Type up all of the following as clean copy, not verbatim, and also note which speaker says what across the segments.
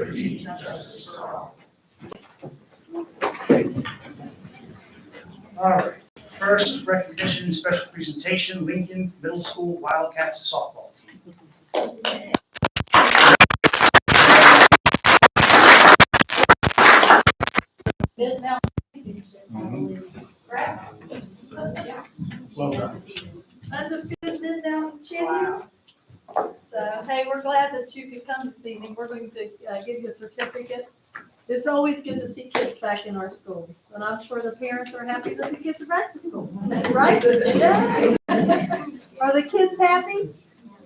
Speaker 1: liberty, and justice for all. All right. First, recognition, special presentation, Lincoln Middle School Wildcats softball team. Well done.
Speaker 2: Undefeated Mid-Mountain champions. So, hey, we're glad that you could come this evening. We're going to give you a certificate. It's always good to see kids back in our schools, and I'm sure the parents are happy that the kids are back to school, right? Yeah. Are the kids happy?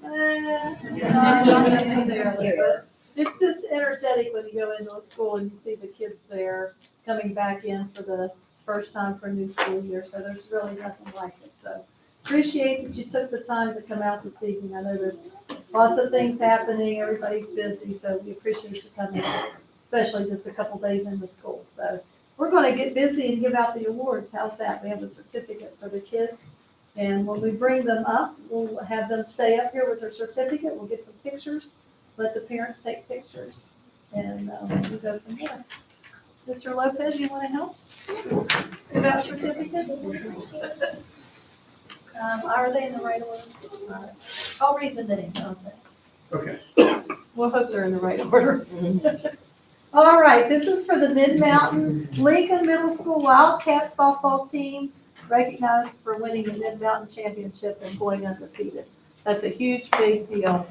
Speaker 2: Not necessarily, but it's just energetic when you go into a school and you see the kids there coming back in for the first time for a new school year, so there's really nothing like it. So appreciate that you took the time to come out this evening. I know there's lots of things happening, everybody's busy, so we appreciate you coming, especially just a couple days into school. So we're going to get busy and give out the awards. How's that? We have a certificate for the kids, and when we bring them up, we'll have them stay up here with their certificate. We'll get some pictures, let the parents take pictures, and we'll go from there. Mr. Lopez, you want to help about certificates? Are they in the right order? I'll read the names.
Speaker 1: Okay.
Speaker 2: We'll hope they're in the right order. All right, this is for the Mid-Mountain Lincoln Middle School Wildcat softball team, recognized for winning the Mid-Mountain Championship and going undefeated. That's a huge, big deal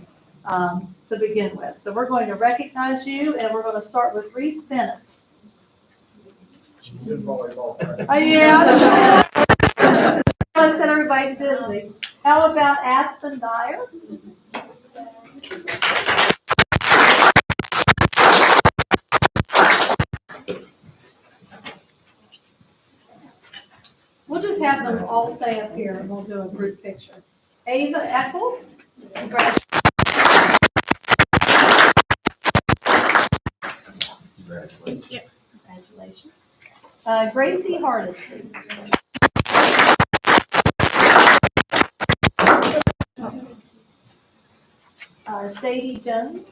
Speaker 2: to begin with. So we're going to recognize you, and we're going to start with Reese Bennett.
Speaker 3: She's in volleyball.
Speaker 2: Oh, yeah. I said everybody's busy. How about Aspen Dyer? We'll just have them all stay up here and we'll do a group picture. Ava Eckel. Congratulations. Gracie Hardesty. Sadie Jones.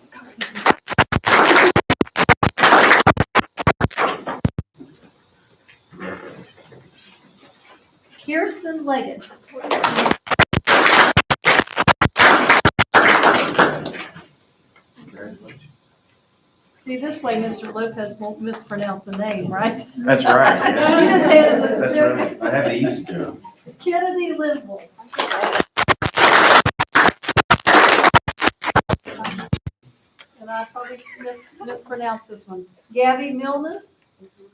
Speaker 2: Kirsten Leggett. See, this way Mr. Lopez won't mispronounce the name, right?
Speaker 4: That's right.
Speaker 2: You just had it.
Speaker 4: That's right. I have the easy job.
Speaker 2: Kennedy Lidwell. And I probably mispronounced this one. Gabby Milnes.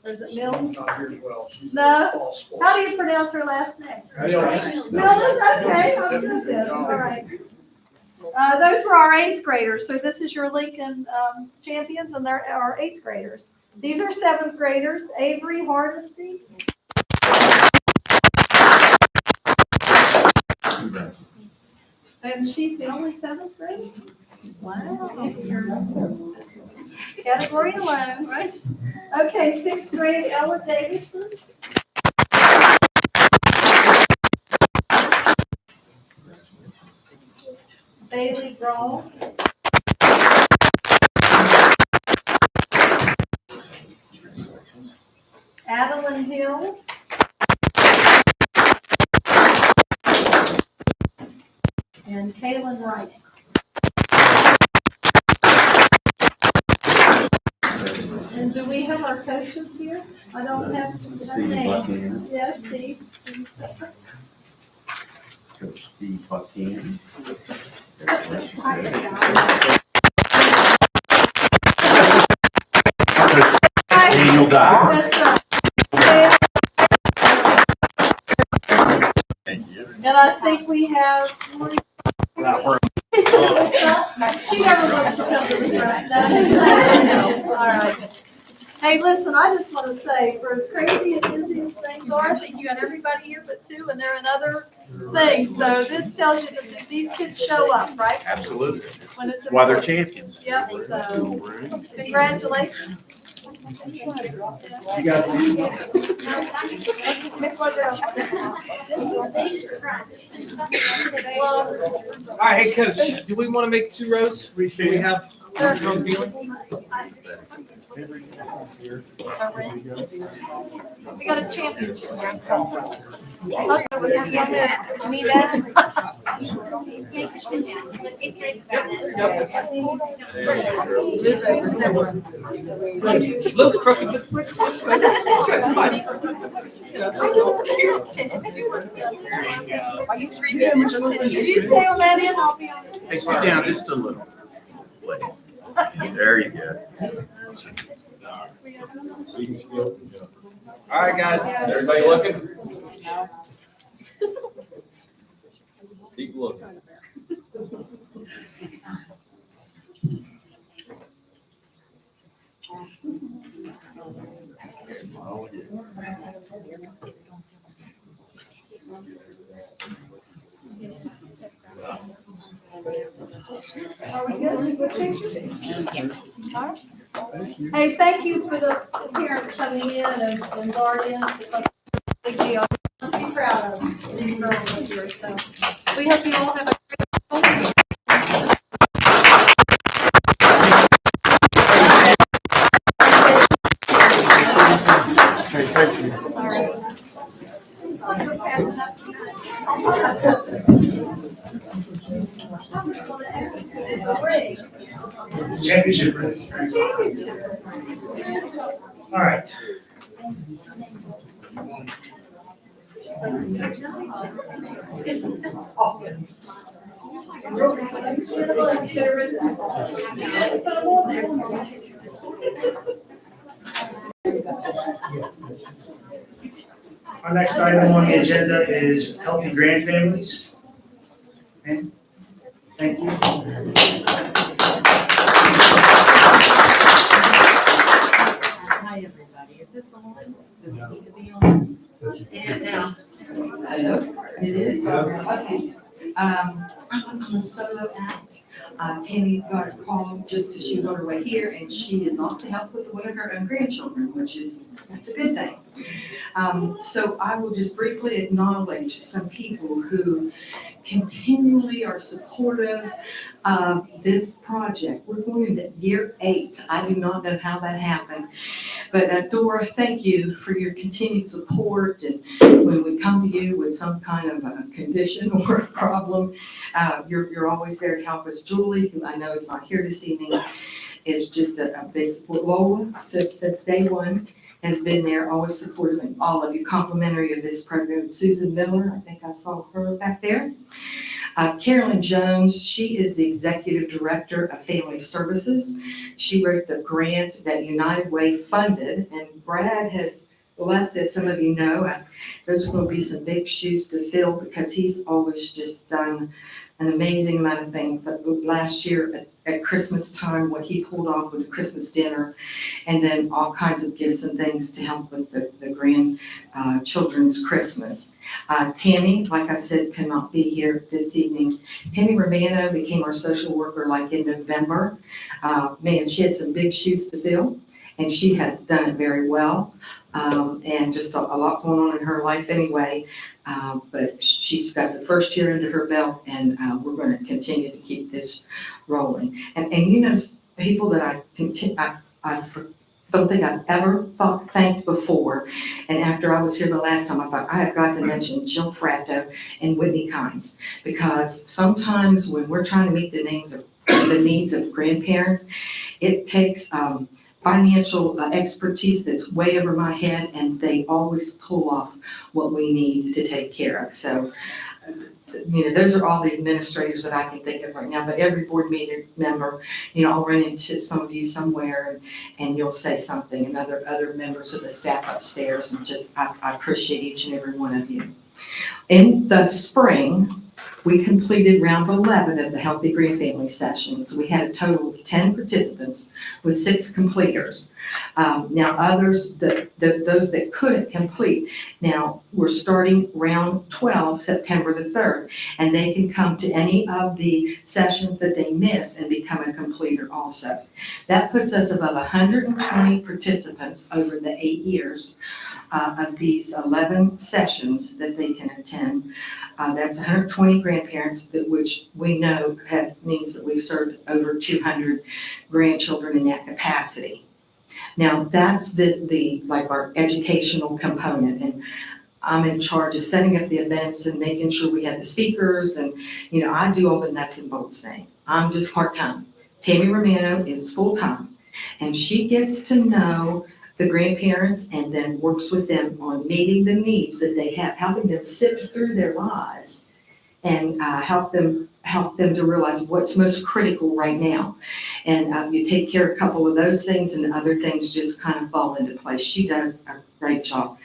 Speaker 2: Or is it Milne?
Speaker 3: Not here well. She's in
Speaker 2: No.
Speaker 3: fall sport.
Speaker 2: How do you pronounce her last name?
Speaker 3: Milnes.
Speaker 2: Milnes, okay, I'm good then, all right. Those were our 8th graders, so this is your Lincoln champions, and they're our 8th graders. These are 7th graders, Avery Hardesty. And she's the only 7th grader? Wow. Category alone, right? Okay, 6th grade, Ella Davidson. Bailey Brawl. Adeline Hill. And Kaylin Wright. And do we have our coaches here? I don't have their names. Yes, Steve.
Speaker 4: Coach Steve Buchanan. Daniel Dyer.
Speaker 2: That's right. And I think we have. She never wants to come to the front. No. All right. Hey, listen, I just want to say, for as crazy and busy as things are, I think you got everybody here but 2, and they're in other things. So this tells you that these kids show up, right?
Speaker 4: Absolutely.
Speaker 2: When it's
Speaker 4: Why they're
Speaker 2: important.
Speaker 4: champions.
Speaker 2: Yep, so congratulations.
Speaker 3: You got
Speaker 5: All right, hey, coach, do we want to make 2 rows? Do we have Jones Beeling?
Speaker 2: We got a championship.
Speaker 5: Little crooked.
Speaker 2: Are you screaming? You stay on that end, I'll be on this.
Speaker 4: Hey, scoot down just a little. There you go.
Speaker 5: All right, guys, is everybody looking? Keep looking.
Speaker 2: Are we good? Hey, thank you for the parents coming in and guardians. Because big deal. I'm pretty proud of these girls up here, so we hope you all have a great. All right.
Speaker 1: Championship ring. All right. Our next item on the agenda is healthy grand families. Okay. Thank you.
Speaker 6: Hi, everybody. Is this on? Does it need to be on? It is now. Hello? It is? Okay. I'm a solo act. Tammy got a call just as she got her way here, and she is off to help with one of her own grandchildren, that's a good thing. So I will just briefly acknowledge some people who continually are supportive of this project. We're going into year 8. I do not know how that happened. But Dora, thank you for your continued support. And when we come to you with some kind of a condition or a problem, you're always there to help us. Julie, who I know is not here this evening, is just a big support. Lola, since day one, has been there, always supportive, and all of you, complimentary of this program. Susan Miller, I think I saw her back there. Carolyn Jones, she is the Executive Director of Family Services. She wrote the grant that United Way funded, and Brad has left, as some of you know. Those are going to be some big shoes to fill because he's always just done an amazing amount of things. But last year at Christmas time, what he pulled off with the Christmas dinner, and then all kinds of gifts and things to help with the grand children's Christmas. Tammy, like I said, cannot be here this evening. Tammy Romano became our social worker like in November. Man, she had some big shoes to fill, and she has done it very well. And just a lot going on in her life anyway. But she's got the first year under her belt, and we're going to continue to keep this rolling. And you know, people that I don't think I've ever thanked before. And after I was here the last time, I thought I have got to mention Jill Fratto and Whitney Kynes, because sometimes when we're trying to meet the needs of grandparents, it takes financial expertise that's way over my head, and they always pull off what we need to take care of. So, you know, those are all the administrators that I can think of right now, but every board meeting member, you know, I'll run into some of you somewhere and you'll say something, and other members of the staff upstairs, and just, I appreciate each and every one of you. In the spring, we completed round 11 of the Healthy Grand Family Sessions. We had a total of 10 participants with 6 completers. Now others, those that couldn't complete, now we're starting round 12, September the 3rd, and they can come to any of the sessions that they miss and become a completer also. That puts us above 120 participants over the 8 years of these 11 sessions that they can attend. That's 120 grandparents, which we know means that we've served over 200 grandchildren in that capacity. Now, that's like our educational component, and I'm in charge of setting up the events and making sure we have the speakers, and, I do all the nuts and bolts thing. I'm just part-time. Tammy Romano is full-time, and she gets to know the grandparents and then works with them on meeting the needs that they have, helping them sift through their lives and help them to realize what's most critical right now. And you take care of a couple of those things and other things just kind of fall into place. She does a great job.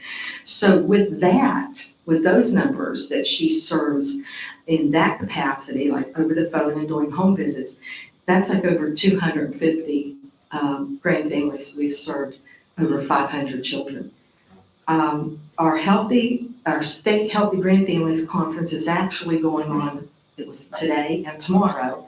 Speaker 6: So with those numbers that she serves in that capacity, like over the phone and doing home visits, that's like over 250 grand families we've served, over 500 children. Our state Healthy Grand Families Conference is actually going on, it was today and tomorrow.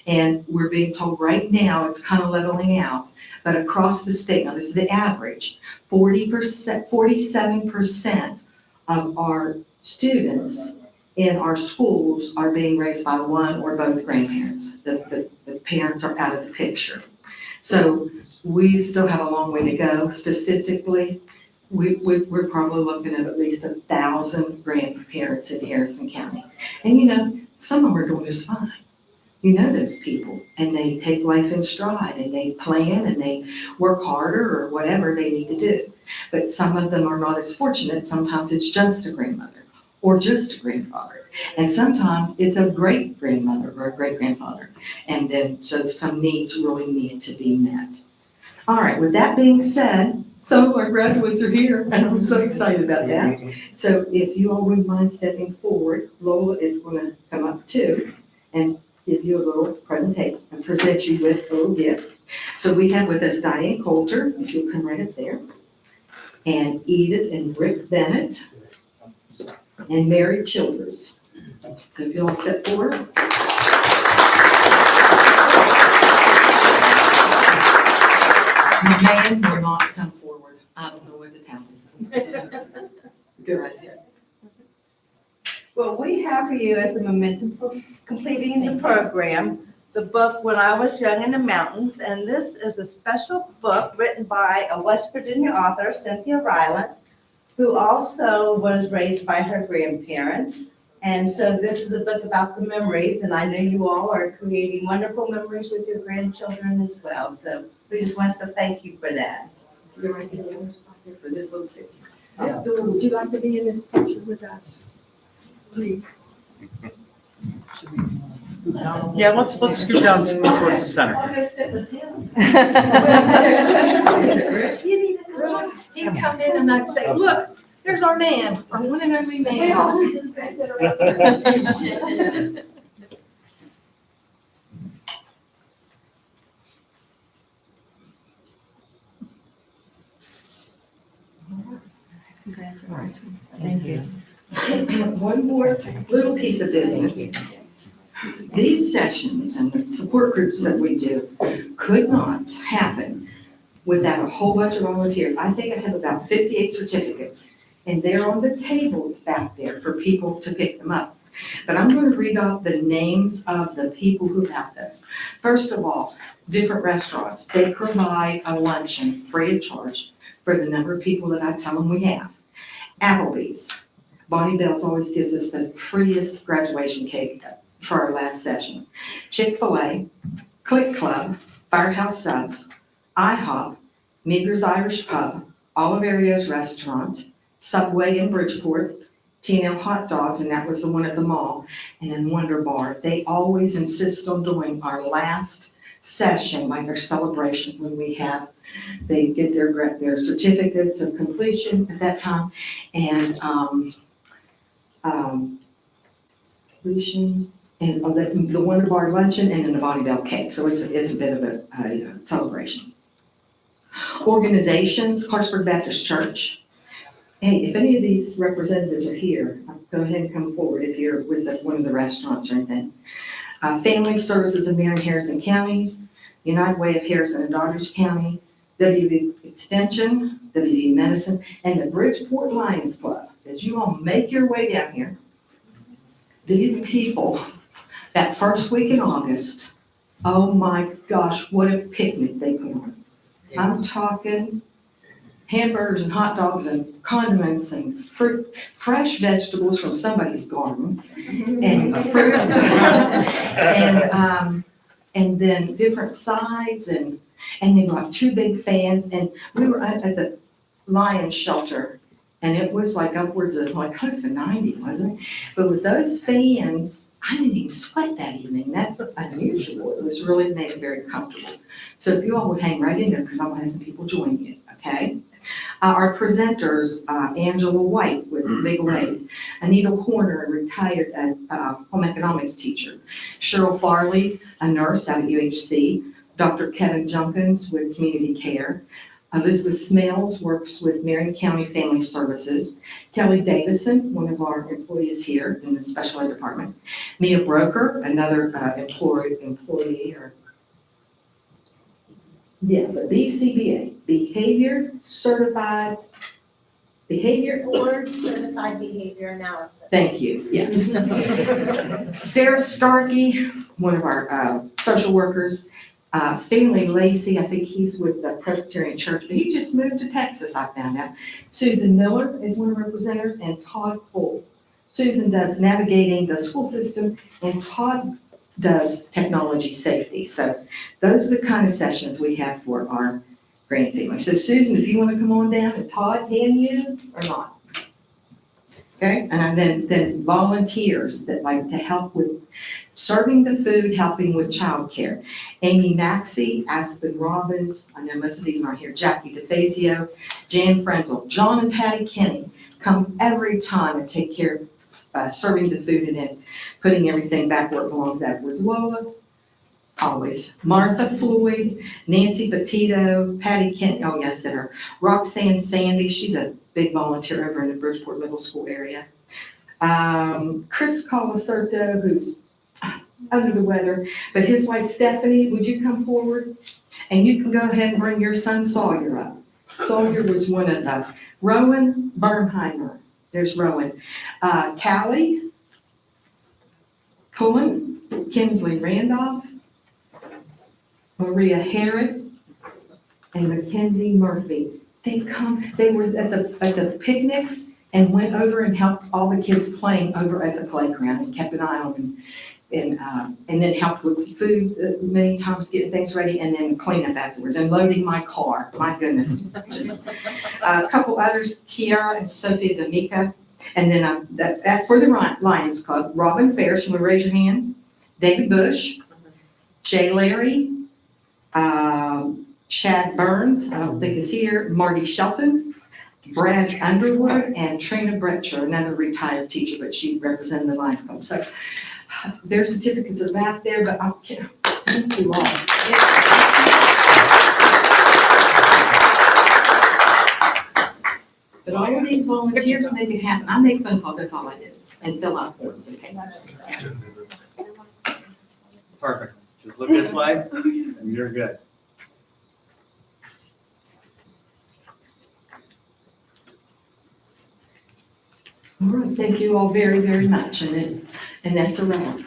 Speaker 6: And we're being told right now it's kind of leveling out, but across the state, now this is the average, 47% of our students in our schools are being raised by one or both grandparents. The parents are out of the picture. So we still have a long way to go statistically. We're probably looking at least 1,000 grandparents in Harrison County. And some of them are doing just fine. Those people, and they take life in stride, and they plan, and they work harder or whatever they need to do. But some of them are not as fortunate. Sometimes it's just a grandmother or just a grandfather. And sometimes it's a great grandmother or a great grandfather. And then, so some needs really need to be met. All right, with that being said, some of our graduates are here, and I'm so excited about that. So if you all wouldn't mind stepping forward, Lola is going to come up too and give you a little presentation and present you with a little gift. So we have with us Diane Coulter, if you'll come right up there, and Edith and Rick Bennett, and Mary Childers. So if you'll all step forward. My man will not come forward. I don't know what to tell him. Go right ahead.
Speaker 7: Well, we have for you as a memento for completing the program, the book When I Was Young in the Mountains, and this is a special book written by a West Virginia author, Cynthia Ryland, who also was raised by her grandparents. And so this is a book about the memories, and I know you all are creating wonderful memories with your grandchildren as well. So we just want to thank you for that.
Speaker 6: Go right to the other side here for this little picture.
Speaker 8: Abdul, would you like to be in this picture with us? Please.
Speaker 1: Yeah, let's scoot down towards the center.
Speaker 7: I'll go sit with him.
Speaker 6: He'd come in and I'd say, look, there's our man, our one and only man.
Speaker 7: Congratulations.
Speaker 6: Thank you. One more little piece of business. These sessions and the support groups that we do could not happen without a whole bunch of volunteers. I think I have about 58 certificates, and they're on the tables back there for people to pick them up. But I'm going to read off the names of the people who helped us. First of all, different restaurants. They provide a luncheon free of charge for the number of people that I tell them we have. Applebee's. Bonnie Bells always gives us the prettiest graduation cake for our last session. Chick-fil-A, Click Club, Firehouse Subs, IHOP, Meager's Irish Pub, Oliveria's Restaurant, Subway in Bridgeport, T&L Hot Dogs, and that was the one at the mall, and then Wonder Bar. They always insist on doing our last session, like our celebration when we have, they get their certificates of completion at that time, and completion, and the Wonder Bar luncheon, and then the Bonnie Bell cake. So it's a bit of a celebration. Organizations, Clarksburg Baptist Church. Hey, if any of these representatives are here, go ahead and come forward if you're with one of the restaurants or anything. Family Services of Marion Harrison Counties, United Way of Harrison and Doddridge County, WV Extension, WV Medicine, and the Bridgeport Lions Club. As you all make your way down here, these people, that first week in August, oh my gosh, what a picnic they put on. I'm talking hamburgers and hot dogs and condiments and fruit, fresh vegetables from somebody's garden, and fruits, and then different sides, and they brought two big fans, and we were at the lion shelter, and it was like upwards of like close to 90, wasn't it? But with those fans, I didn't even sweat that evening. That's unusual. It was really made it very comfortable. So if you all would hang right in there, because I'm gonna have some people join you, okay? Our presenters, Angela White with Legal Aid, Anita Horner, a retired home economics teacher, Cheryl Farley, a nurse out at UHC, Dr. Kevin Junkins with Community Care, Elizabeth Smales works with Marion County Family Services, Kelly Davison, one of our employees here in the special ed department, Mia Broker, another employee or the BCBA,
Speaker 9: Board Certified Behavior Analysis.
Speaker 6: Thank you, yes. Sarah Starkey, one of our social workers, Stanley Lacey, I think he's with the Presbyterian Church, but he just moved to Texas, I found out. Susan Miller is one of our presenters, and Todd Cole. Susan does navigating the school system, and Todd does technology safety. So those are the kind of sessions we have for our grand family. So Susan, if you want to come on down, and Todd, can you or not? Okay, and then volunteers that like to help with serving the food, helping with childcare. Amy Maxey, Aspen Robbins, I know most of these aren't here, Jackie DeFazio, Jan Frenzel, John and Patty Kenny come every time and take care of serving the food and then putting everything back where it belongs. That was Lola, always. Martha Floyd, Nancy Petito, Patty Kenny, oh yes, I said her. Roxanne Sandy, she's a big volunteer over in the Bridgeport Middle School area. Chris Colacerto, who's under the weather, but his wife Stephanie, would you come forward? And you can go ahead and bring your son Sawyer up. Sawyer was one of the, Rowan Bernheimer, there's Rowan. Callie Pullen, Kinsley Randolph, Maria Herod, and Mackenzie Murphy. They were at the picnics and went over and helped all the kids playing over at the playground and kept an eye on them. And then helped with food many times, getting things ready, and then clean up afterwards, and loading my car. My goodness, just a couple others, Kiara and Sophia D'Amica, and then that's for the Lions Club. Robin Ferris, you want to raise your hand? David Bush, Jay Larry, Chad Burns, I don't think is here. Marty Shelton, Brad Underwood, and Trina Bretcher, another retired teacher, but she represented the Lions Club. So their certificates are back there, but I'll thank you all. But all of these volunteers make it happen. I make phone calls, that's all I do, and fill out forms and things.
Speaker 5: Perfect. Just look this way and you're good.
Speaker 6: All right, thank you all very, very much, and that's a wrap.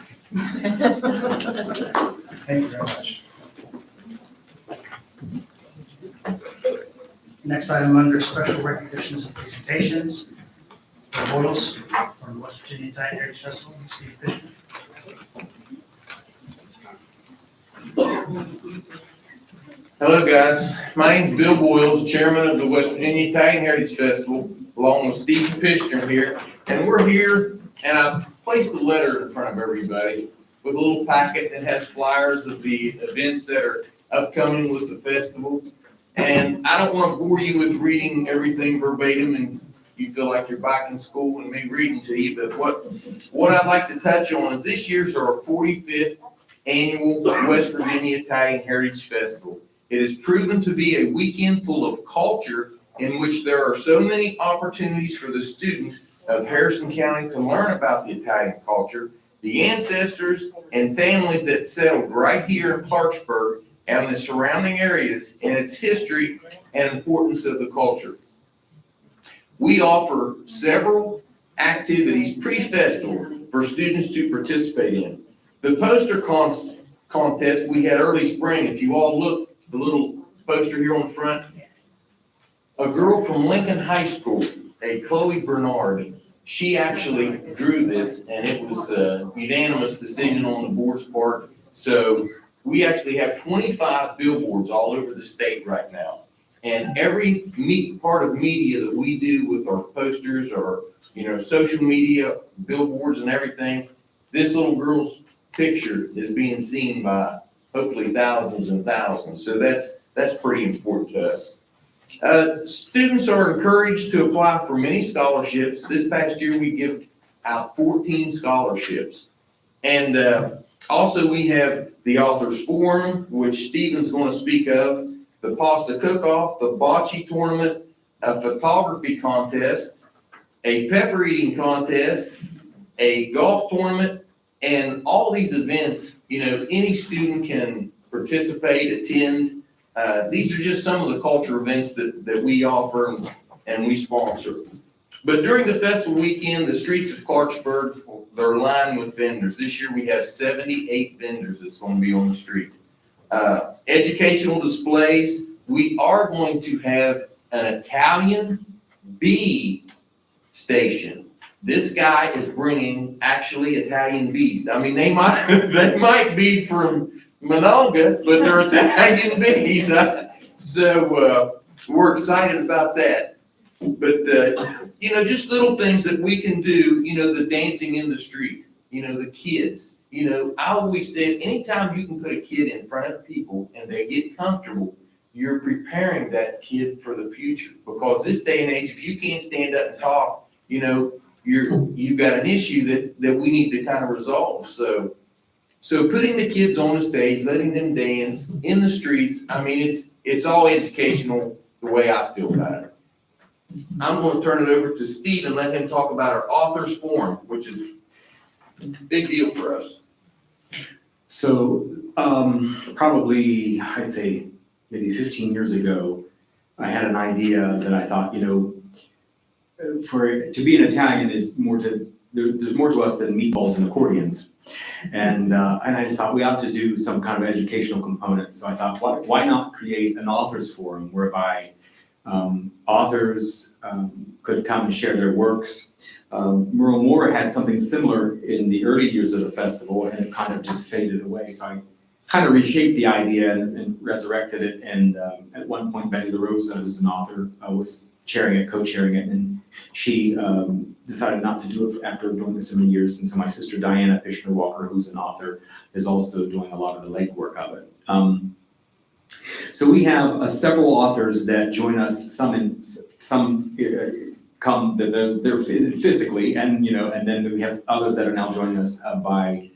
Speaker 1: Thank you very much. Next item under special recognitions and presentations, the Boyles from the West Virginia Italian Heritage Festival, Steve Fisher.
Speaker 10: Hello, guys. My name's Bill Boyles, chairman of the West Virginia Italian Heritage Festival, along with Steve Pishner here. And we're here, and I've placed a letter in front of everybody with a little packet that has flyers of the events that are upcoming with the festival. And I don't want to bore you with reading everything verbatim and you feel like you're back in school and me reading to you. But what I'd like to touch on is this year's our 45th annual West Virginia Italian Heritage Festival. It has proven to be a weekend full of culture in which there are so many opportunities for the students of Harrison County to learn about the Italian culture, the ancestors and families that settled right here in Clarksburg and the surrounding areas, and its history and importance of the culture. We offer several activities pre-festival for students to participate in. The poster contest we had early spring, if you all look, the little poster here on the front, a girl from Lincoln High School, a Chloe Bernard, she actually drew this, and it was a unanimous decision on the board's part. So we actually have 25 billboards all over the state right now. And every part of media that we do with our posters or, social media, billboards and everything, this little girl's picture is being seen by hopefully thousands and thousands. So that's pretty important to us. Students are encouraged to apply for many scholarships. This past year, we give out 14 scholarships. And also we have the Authors Forum, which Stephen's going to speak of, the Pasta Cook-Off, the Bocce Tournament, a photography contest, a pepper eating contest, a golf tournament, and all these events, any student can participate, attend. These are just some of the culture events that we offer and we sponsor. But during the festival weekend, the streets of Clarksburg, they're lined with vendors. This year we have 78 vendors that's going to be on the street. Educational displays, we are going to have an Italian bee station. This guy is bringing actually Italian bees. I mean, they might be from Monongah, but they're Italian bees. So we're excited about that. But just little things that we can do. The dancing in the street. The kids. I always said, anytime you can put a kid in front of people and they get comfortable, you're preparing that kid for the future. Because this day and age, if you can't stand up and talk, you've got an issue that we need to kind of resolve. So putting the kids on the stage, letting them dance in the streets, I mean, it's all educational the way I feel about it. I'm going to turn it over to Steve and let him talk about our Authors Forum, which is a big deal for us.
Speaker 11: So probably, I'd say maybe 15 years ago, I had an idea that I thought, to be an Italian is there's more to us than meatballs and accordions. And I just thought we ought to do some kind of educational component. So I thought, why not create an authors forum whereby authors could come and share their works. Merle Moore had something similar in the early years of the festival, and it kind of just faded away. So I kind of reshaped the idea and resurrected it. And at one point, Betty LaRosa, who's an author, was co-chairing it, and she decided not to do it after doing it so many years. And so my sister Diana Fishner Walker, who's an author, is also doing a lot of the legwork of it. So we have several authors that join us. Some come they're physically, and then we have others that are now joining us by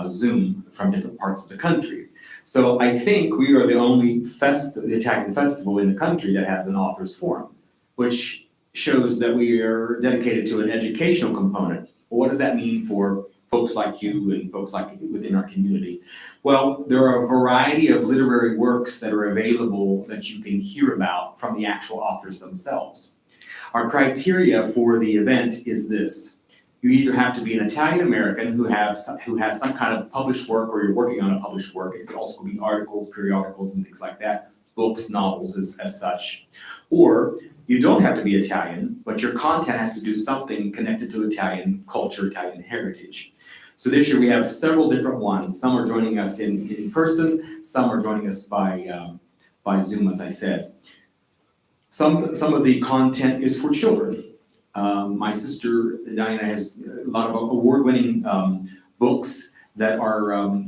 Speaker 11: Zoom from different parts of the country. So I think we are the only the Italian festival in the country that has an authors forum, which shows that we are dedicated to an educational component. Well, what does that mean for folks like you and folks like within our community? Well, there are a variety of literary works that are available that you can hear about from the actual authors themselves. Our criteria for the event is this. You either have to be an Italian American who has some kind of published work, or you're working on a published work. It could also be articles, periodicals, and things like that, books, novels as such. Or you don't have to be Italian, but your content has to do something connected to Italian culture, Italian heritage. So this year we have several different ones. Some are joining us in person, some are joining us by Zoom, as I said. Some of the content is for children. My sister Diana has a lot of award-winning books that are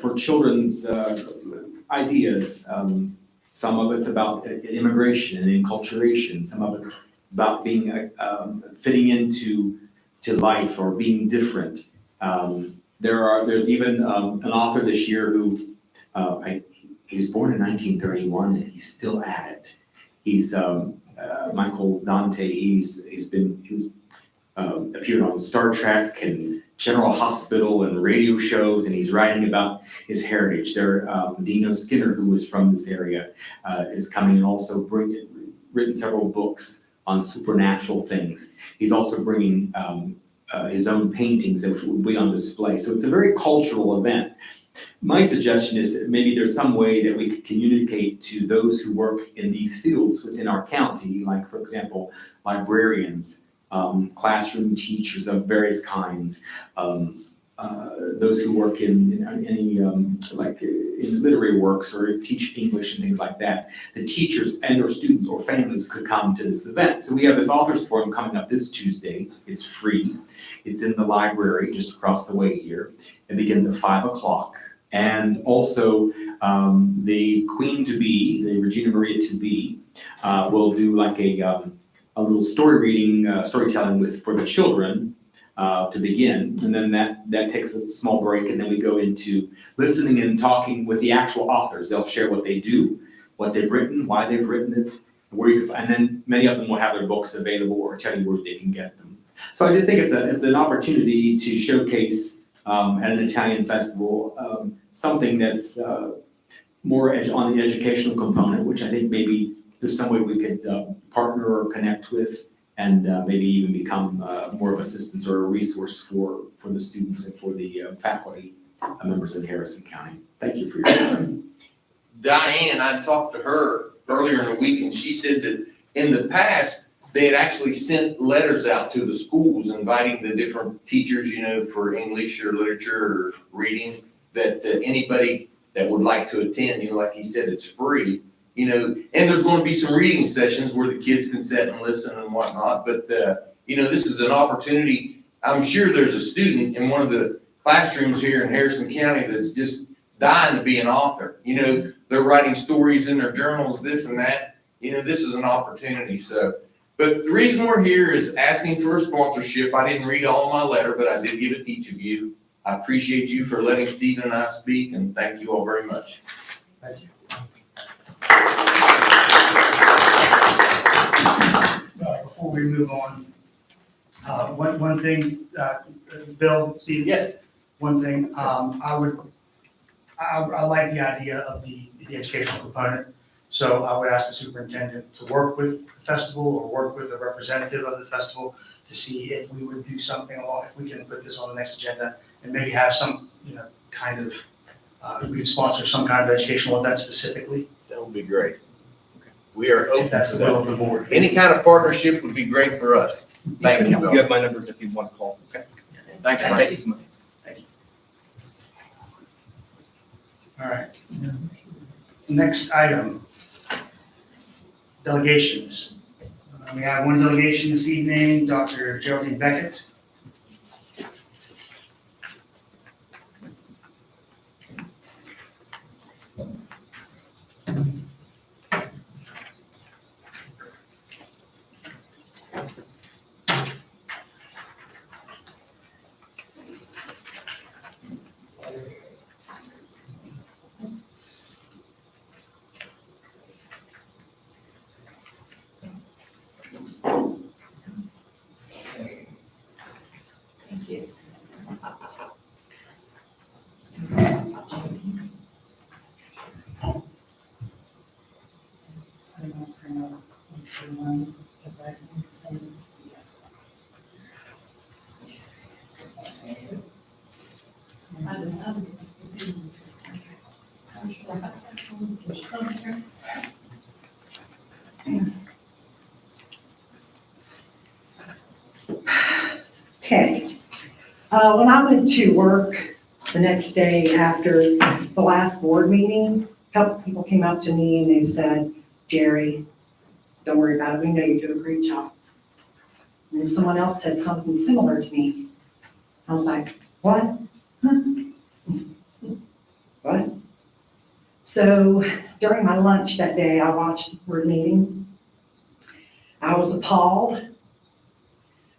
Speaker 11: for children's ideas. Some of it's about immigration and enculturation. Some of it's about being fitting into life or being different. There's even an author this year who he was born in 1931 and he's still at it. He's Michael Dante. He's appeared on Star Trek and General Hospital and radio shows, and he's writing about his heritage. Dino Skinner, who was from this area, is coming and also written several books on supernatural things. He's also bringing his own paintings, which will be on display. So it's a very cultural event. My suggestion is that maybe there's some way that we could communicate to those who work in these fields within our county, like, for example, librarians, classroom teachers of various kinds, those who work in any, like in literary works or teach English and things like that. The teachers and or students or families could come to this event. So we have this authors forum coming up this Tuesday. It's free. It's in the library just across the way here. It begins at 5 o'clock. And also the Queen to be, the Regina Maria to be, will do like a little story reading, storytelling for the children to begin. And then that takes a small break, and then we go into listening and talking with the actual authors. They'll share what they do, what they've written, why they've written it, where you can, and then many of them will have their books available or tell you where they can get them. So I just think it's an opportunity to showcase at an Italian festival something that's more on the educational component, which I think maybe there's some way we could partner or connect with, and maybe even become more of assistance or a resource for the students and for the faculty members in Harrison County. Thank you for your time.
Speaker 10: Diane, I talked to her earlier in the week, and she said that in the past, they had actually sent letters out to the schools inviting the different teachers, for English or literature or reading, that anybody that would like to attend, like he said, it's free, and there's going to be some reading sessions where the kids can sit and listen and whatnot. But, this is an opportunity. I'm sure there's a student in one of the classrooms here in Harrison County that's just dying to be an author. They're writing stories in their journals, this and that. This is an opportunity. So, but the reason we're here is asking for a sponsorship. I didn't read all of my letter, but I did give it to each of you. I appreciate you for letting Stephen and I speak, and thank you all very much.
Speaker 1: Thank you. Before we move on, one thing, Bill, Steve?
Speaker 10: Yes.
Speaker 1: One thing, I like the idea of the educational component. So I would ask the superintendent to work with the festival or work with a representative of the festival to see if we would do something along, if we can put this on the next agenda and maybe have some, kind of, if we could sponsor some kind of educational event specifically.
Speaker 10: That would be great. We are open
Speaker 1: If that's
Speaker 10: to
Speaker 1: the will
Speaker 10: that.
Speaker 1: of the board.
Speaker 10: Any kind of partnership would be great for us. Thank you,
Speaker 5: You
Speaker 10: Bill.
Speaker 5: have my numbers if you want to call. Okay.
Speaker 10: Thanks,
Speaker 5: Thank
Speaker 10: Frank.
Speaker 5: you so much.
Speaker 1: All right. Next item, delegations. We have one delegation this evening, Dr. Geraldine Beckett.
Speaker 6: Thank you.
Speaker 8: Okay. When I went to work the next day after the last board meeting, a couple people came up to me and they said, Jerry, don't worry about it. We know you do a great job. And then someone else said something similar to me. I was like, what? Huh? What? So during my lunch that day, I watched the board meeting. I was appalled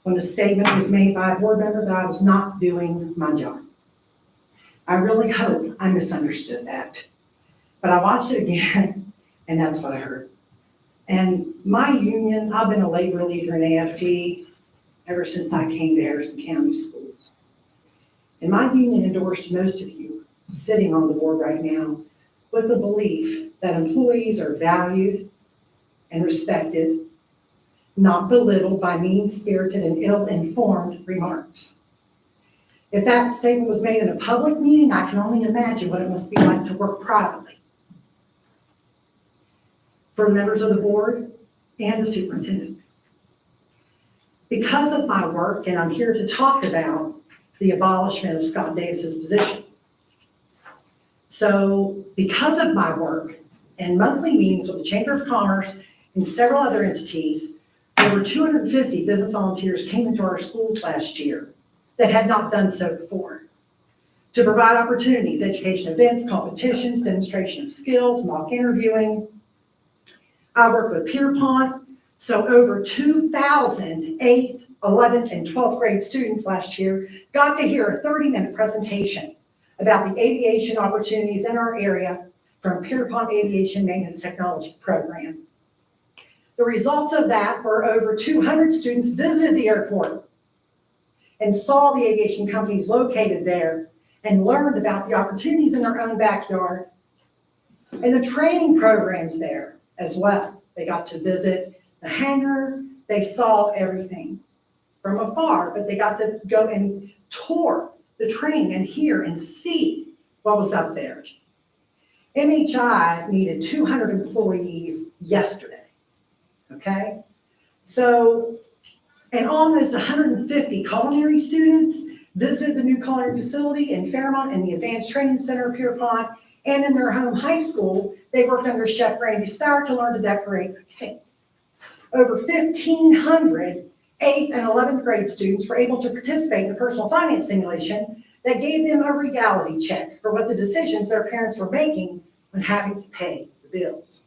Speaker 8: when a statement was made by a board member that I was not doing my job. I really hope I misunderstood that. But I watched it again, and that's what I heard. And my union, I've been a labor leader in AFT ever since I came to Harrison County Schools. And my union endorsed most of you sitting on the board right now with the belief that employees are valued and respected, not belittled by mean-spirited and ill-informed remarks. If that statement was made in a public meeting, I can only imagine what it must be like to work privately. For members of the board and the superintendent. Because of my work, and I'm here to talk about the abolishment of Scott Davis's position. So because of my work and monthly meetings with the Chamber of Commerce and several other entities, over 250 business volunteers came into our schools last year that had not done so before, to provide opportunities, education events, competitions, demonstration of skills, mock interviewing. I work with Pierpont, so over 2,000 8th, 11th, and 12th grade students last year got to hear a 30-minute presentation about the aviation opportunities in our area from Pierpont Aviation Maintenance Technology Program. The results of that were over 200 students visited the airport and saw the aviation companies located there and learned about the opportunities in their own backyard and the training programs there as well. They got to visit the hangar. They saw everything from afar, but they got to go and tour the training and hear and see what was up there. MHI needed 200 employees yesterday, okay? So, and almost 150 culinary students visited the new culinary facility in Fairmont and the Advanced Training Center of Pierpont, and in their home high school, they worked under Chef Brandy Starr to learn to decorate a cake. Over 1,500 8th and 11th grade students were able to participate in a personal finance simulation that gave them a reality check for what the decisions their parents were making when having to pay the bills.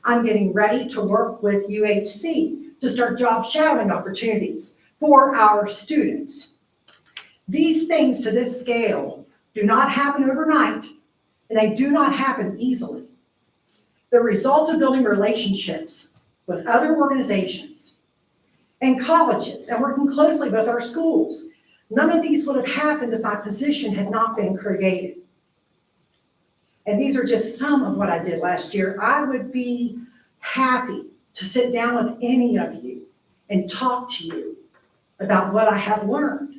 Speaker 8: I'm getting ready to work with UHC to start job shadowing opportunities for our students. These things to this scale do not happen overnight, and they do not happen easily. The results of building relationships with other organizations and colleges and working closely with our schools. None of these would have happened if my position had not been created. And these are just some of what I did last year. I would be happy to sit down with any of you and talk to you about what I have learned.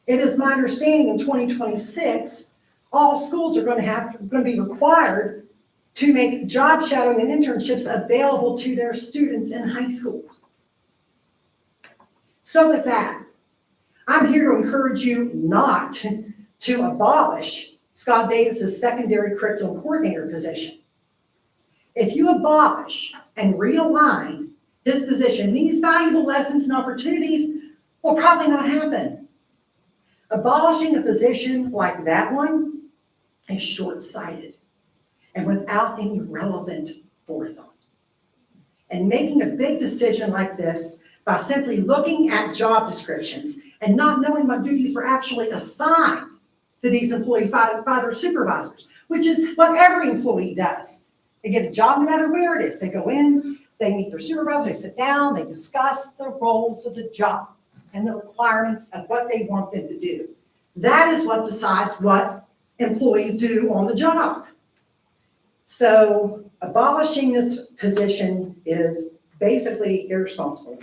Speaker 8: It is my understanding in 2026, all schools are going to be required to make job shadowing and internships available to their students in high schools. So with that, I'm here to encourage you not to abolish Scott Davis's secondary curriculum coordinator position. If you abolish and realign his position, these valuable lessons and opportunities will probably not happen. Abolishing a position like that one is short-sighted and without any relevant forethought. And making a big decision like this by simply looking at job descriptions and not knowing what duties were actually assigned to these employees by their supervisors, which is what every employee does. They get a job no matter where it is. They go in, they meet their supervisor, they sit down, they discuss the roles of the job and the requirements of what they want them to do. That is what decides what employees do on the job. So abolishing this position is basically irresponsible.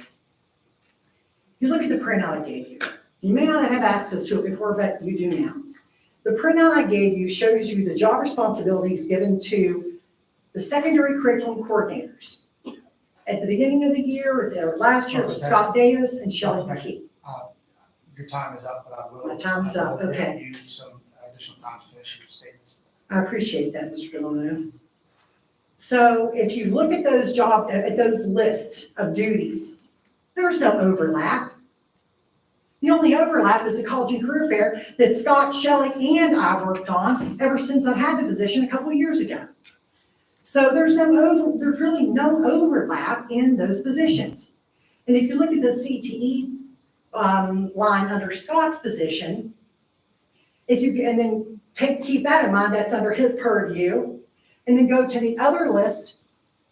Speaker 8: You look at the printout I gave you. You may not have had access to it before, but you do now. The printout I gave you shows you the job responsibilities given to the secondary curriculum coordinators. At the beginning of the year, or last year, it was Scott Davis and Shelley McKee.
Speaker 1: Your time is up, but I will.
Speaker 8: My time's up, okay.
Speaker 1: I will give you some additional time to finish your statements.
Speaker 8: I appreciate that, Mr. Delano. So if you look at those lists of duties, there's no overlap. The only overlap is the college and career fair that Scott, Shelley, and I worked on ever since I had the position a couple of years ago. So there's really no overlap in those positions. And if you look at the CTE line under Scott's position, and then keep that in mind, that's under his purview, and then go to the other list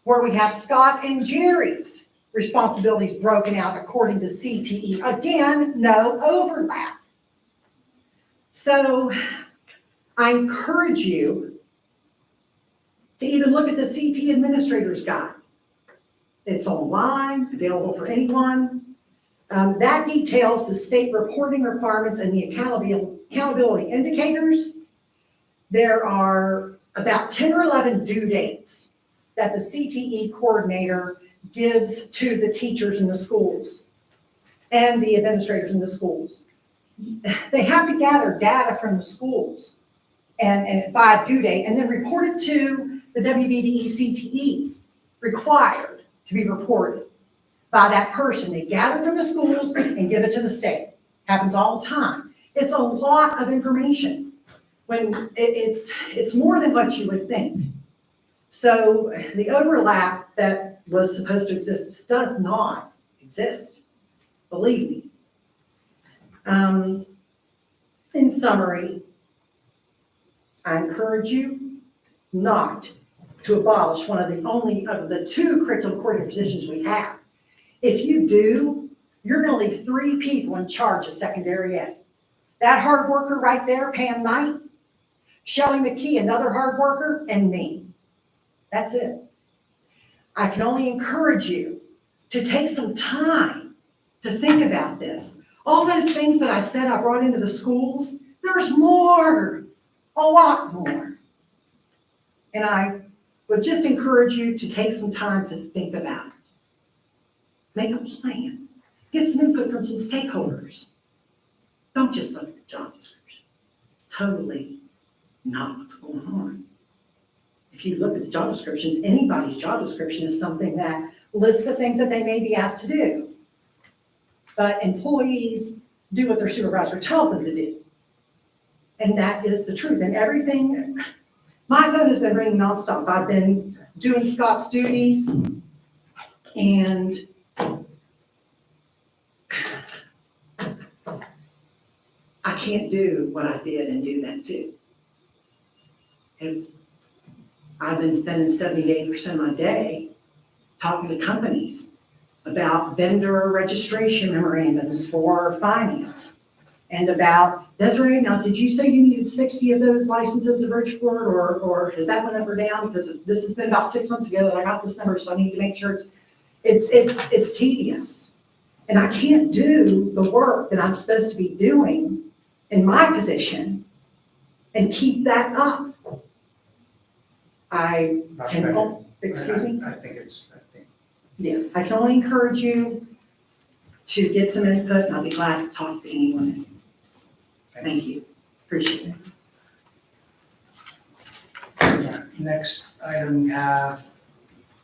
Speaker 8: where we have Scott and Jerry's responsibilities broken out according to CTE. Again, no overlap. So I encourage you to even look at the CTE Administrator's Guide It's online, available for anyone. That details the state reporting requirements and the accountability indicators. There are about 10 or 11 due dates that the CTE coordinator gives to the teachers in the schools and the administrators in the schools. They have to gather data from the schools and by due date, and then report it to the WVDE CTE, required to be reported by that person. They gather from the schools and give it to the state. Happens all the time. It's a lot of information when it's more than what you would think. So the overlap that was supposed to exist does not exist, believe me. In summary, I encourage you not to abolish one of the two curriculum coordinator positions we have. If you do, you're gonna leave 3 people in charge of secondary ed. That hard worker right there, Pam Knight, Shelley McKee, another hard worker, and me. That's it. I can only encourage you to take some time to think about this. All those things that I said I brought into the schools, there's more, a lot more. And I would just encourage you to take some time to think about it. Make a plan. Get some input from some stakeholders. Don't just look at the job description. It's totally not what's going on. If you look at the job descriptions, anybody's job description is something that lists the things that they may be asked to do. But employees do what their supervisor tells them to do. And that is the truth. And everything, my phone has been ringing nonstop. I've been doing Scott's duties, and I can't do what I did and do that too. And I've been spending 70 to 80% of my day talking to companies about vendor registration memorandums for finance, and about, Desiree, now did you say you needed 60 of those licenses of Bridgeport, or has that went up or down? Because this has been about 6 months ago that I got this number, so I need to make sure it's tedious. And I can't do the work that I'm supposed to be doing in my position and keep that up. Excuse me?
Speaker 1: I think
Speaker 8: Yeah, I can only encourage you to get some input, and I'll be glad to talk to anyone. Thank you. Appreciate it.
Speaker 1: Next item we have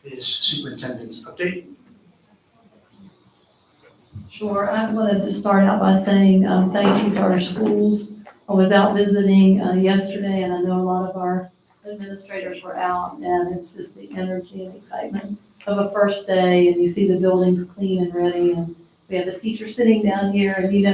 Speaker 1: is superintendent's update.
Speaker 2: Sure, I wanted to start out by saying thank you to our schools. I was out visiting yesterday, and I know a lot of our administrators were out, and it's just the energy and excitement of a first day, and you see the buildings clean and ready, and we have the teacher sitting down here, and you know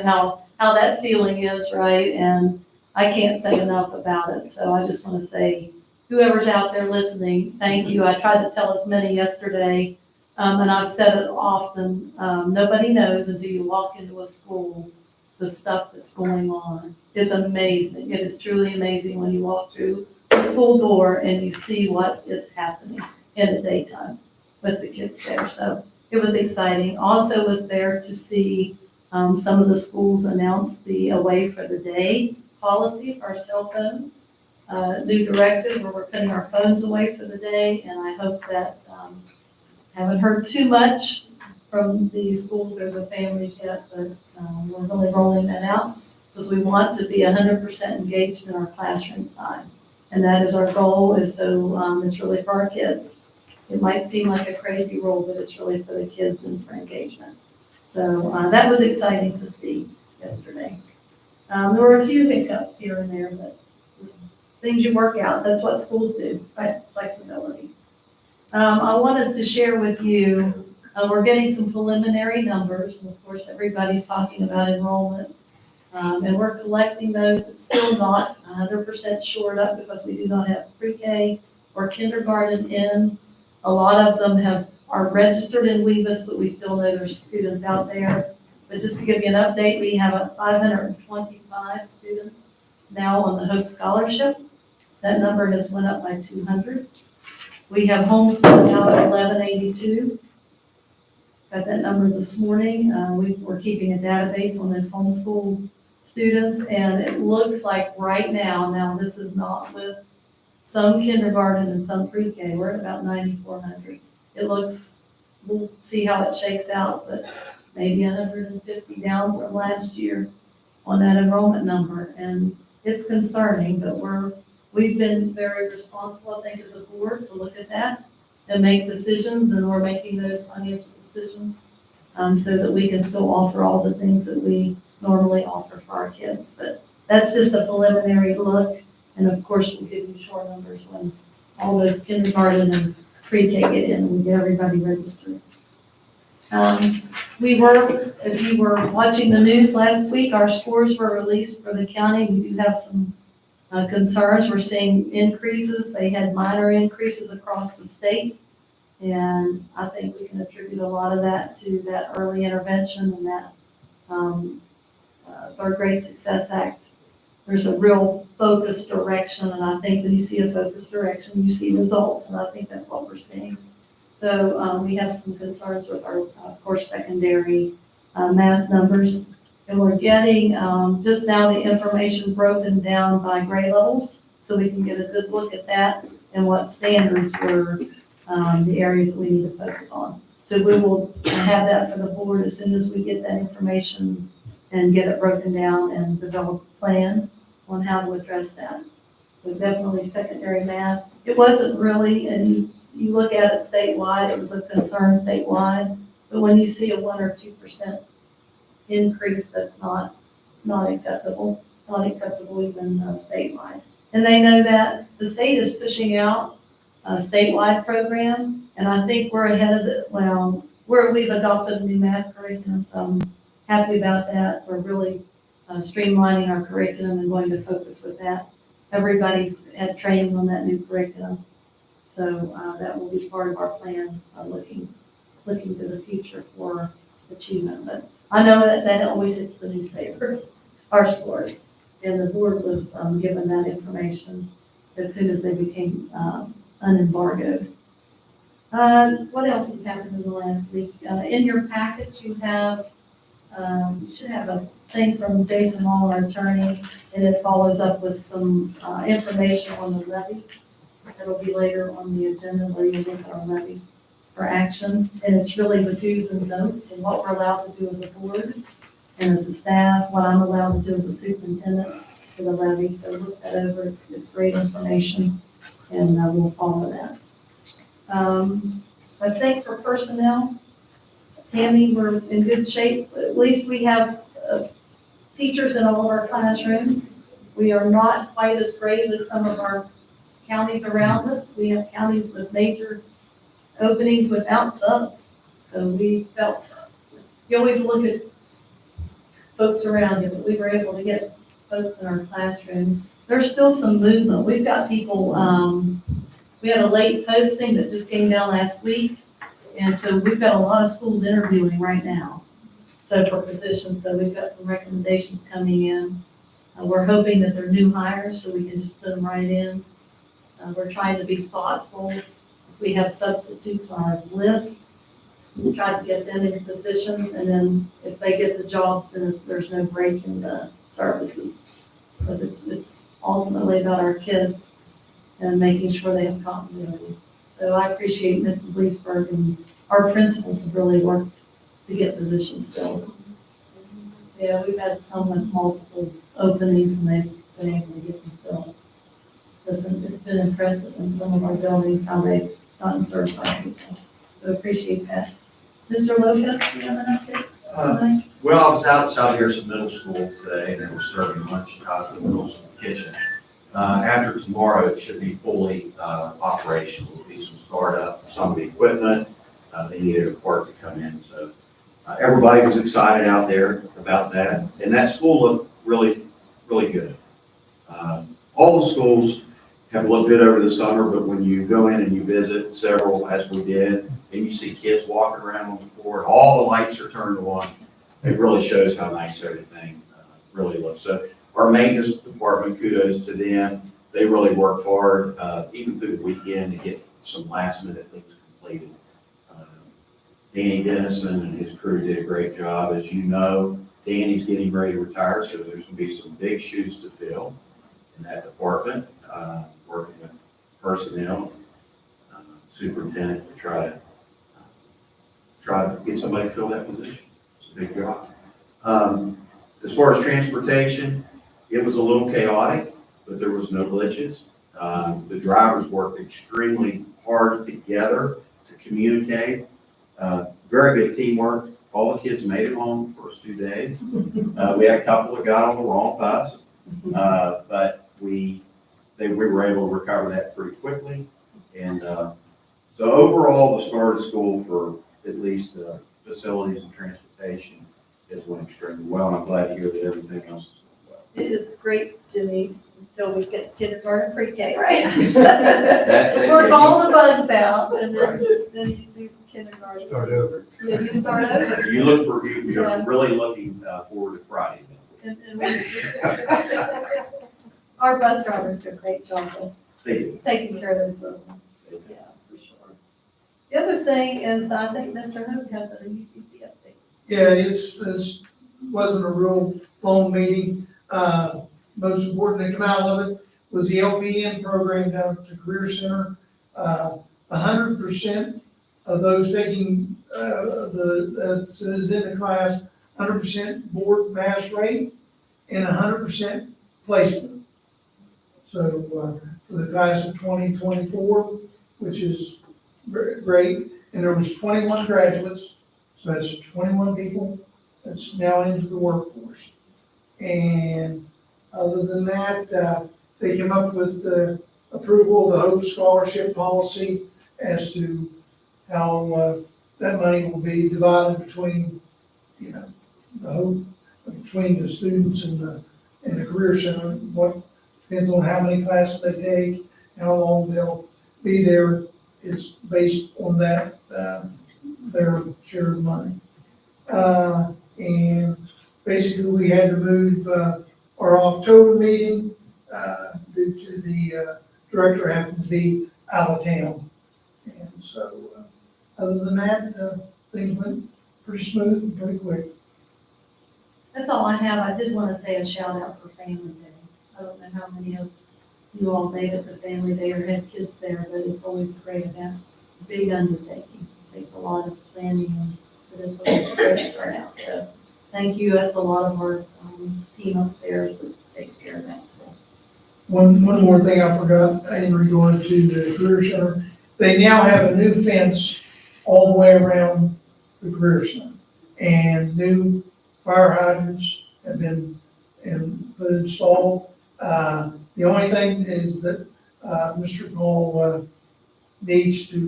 Speaker 2: how that feeling is, right? And I can't say enough about it, so I just want to say, whoever's out there listening, thank you. I tried to tell as many yesterday, and I've said it often, nobody knows until you walk into a school the stuff that's going on. It's amazing. It is truly amazing when you walk through the school door and you see what is happening in the daytime with the kids there. So it was exciting. Also was there to see some of the schools announce the away for the day policy for our cell phone. New directive where we're putting our phones away for the day, and I hope that, haven't heard too much from the schools or the families yet, but we're really rolling that out because we want to be 100% engaged in our classroom time. And that is our goal, is so it's really for our kids. It might seem like a crazy rule, but it's really for the kids and for engagement. So that was exciting to see yesterday. There were a few hiccups here and there, but just things you work out. That's what schools do, right? Flexibility. I wanted to share with you, we're getting some preliminary numbers, and of course everybody's talking about enrollment, and we're collecting those. It's still not 100% shored up because we do not have pre-K or kindergarten in. A lot of them are registered in WEBUS, but we still know there's students out there. But just to give you an update, we have 525 students now on the Hope Scholarship. That number has went up by 200. We have homeschooled now at 1182. got that number this morning. We're keeping a database on those homeschool students, and it looks like right now this is not with some kindergarten and some pre-K, we're at about 9,400. It looks, we'll see how it shakes out, but maybe 150 down from last year on that enrollment number. And it's concerning, but we've been very responsible, I think, as a board to look at that and make decisions, and we're making those financial decisions so that we can still offer all the things that we normally offer for our kids. But that's just a preliminary look, and of course, we'll give you short numbers when all those kindergarten and pre-K get in and we get everybody registered. If you were watching the news last week, our scores were released for the county. We do have some concerns. We're seeing increases. They had minor increases across the state. And I think we can attribute a lot of that to that early intervention and that Third Grade Success Act. There's a real focused direction, and I think when you see a focused direction, you see results, and I think that's what we're seeing. So we have some concerns with our, of course, secondary math numbers. And we're getting just now the information broken down by grade levels, so we can get a good look at that and what standards were the areas that we need to focus on. So we will have that for the board as soon as we get that information and get it broken down and develop a plan on how to address that. But definitely secondary math. It wasn't really, and you look at it statewide, it was a concern statewide, but when you see a 1 or 2% increase, that's not acceptable. It's not acceptable even statewide. And they know that the state is pushing out a statewide program, and I think we're ahead of it. Well, we've adopted a new math curriculum, so I'm happy about that. We're really streamlining our curriculum and going to focus with that. Everybody's at training on that new curriculum. So that will be part of our plan, looking to the future for achievement. But I know that always hits the newspaper, our scores. And the board was given that information as soon as they became unembargoed. What else has happened in the last week? In your package, you should have a thing from Jason Hall, our attorney, and it follows up with some information on the levy. It'll be later on the agenda where you look at our levy for action. And it's really the do's and don'ts and what we're allowed to do as a board and as a staff, what I'm allowed to do as a superintendent for the levy. So look that over. It's great information, and we'll follow that. I think for personnel, Tammy, we're in good shape. At least we have teachers in all of our classrooms. We are not quite as great as some of our counties around us. We have counties with major openings without subs. So we felt, you always look at folks around you, but we were able to get folks in our classrooms. There's still some movement. We've got people, we had a late posting that just came down last week. And so we've got a lot of schools interviewing right now. So for positions, so we've got some recommendations coming in. We're hoping that they're new hires, so we can just put them right in. We're trying to be thoughtful. If we have substitutes on our list, we try to get them in positions, and then if they get the jobs, then there's no break in the services. Because it's ultimately about our kids and making sure they have continuity. So I appreciate Mrs. Leesburg, and our principals have really worked to get positions filled. Yeah, we've had some with multiple openings, and they've been able to get them filled. So it's been impressive in some of our buildings, how they've gotten certified people. So appreciate that. Mr. Lopez, do you have an update?
Speaker 12: Well, I was out at South Harrison Middle School today, and they were serving lunch out of the middle school kitchen. After tomorrow, it should be fully operational. There'll be some startup for some of the equipment. They needed a clerk to come in, so everybody was excited out there about that. And that school looked really, really good. All the schools have looked good over the summer, but when you go in and you visit several, as we did, and you see kids walking around on the floor, and all the lights are turned on, it really shows how nice everything really looks. So our maintenance department, kudos to them. They really worked hard, even through the weekend, to get some last minute things completed. Danny Dennison and his crew did a great job. As you know, Danny's getting ready to retire, so there's gonna be some big shoes to fill in that department, working with personnel, superintendent to try to get somebody to fill that position. It's a big job. As far as transportation, it was a little chaotic, but there was no glitches. The drivers worked extremely hard together to communicate. Very good teamwork. All the kids made it home the first 2 days. We had a couple that got on the wrong bus, but we were able to recover that pretty quickly. And so overall, the start of school for at least facilities and transportation is went extremely well. And I'm glad to hear that everything else is going well.
Speaker 2: It's great, Jimmy, until we get kindergarten, pre-K, right?
Speaker 12: That-
Speaker 2: Work all the bugs out, and then you do kindergarten.
Speaker 3: Start over.
Speaker 2: Yeah, you start over.
Speaker 12: You're
Speaker 2: Yeah.
Speaker 12: really looking forward to Friday.
Speaker 2: And our bus drivers do a great job of
Speaker 12: They do.
Speaker 2: taking care of those little ones. Yeah, for sure. The other thing is, I think Mr. Hook has a UTC update.
Speaker 13: Yeah, it wasn't a real long meeting. Most important that came out of it was the LPN program down at the Career Center. 100% of those taking, that is in the class, 100% board pass rate and 100% placement. So, for the class of 2024, which is great, and there was 21 graduates, so that's 21 people that's now into the workforce. And other than that, they came up with the approval of the Hope Scholarship policy as to how that money will be divided between, the Hope, between the students and the Career Center. What depends on how many classes they take, how long they'll be there. It's based on that, their share of the money. And basically, we had to move our October meeting due to the director having to be out of town. And so, other than that, things went pretty smooth and pretty quick.
Speaker 2: That's all I have. I did want to say a shout out for Family Day. I don't know how many of you all made it to Family Day or had kids there, but it's always a great event. It's a big undertaking. It takes a lot of planning, but it's always a great turnout. So thank you. That's a lot of our team upstairs that takes care of that. So
Speaker 13: One more thing I forgot, in regard to the Career Center, they now have a new fence all the way around the Career Center. And new fire hydrants have been installed. The only thing is that, Mr. Paul, needs to,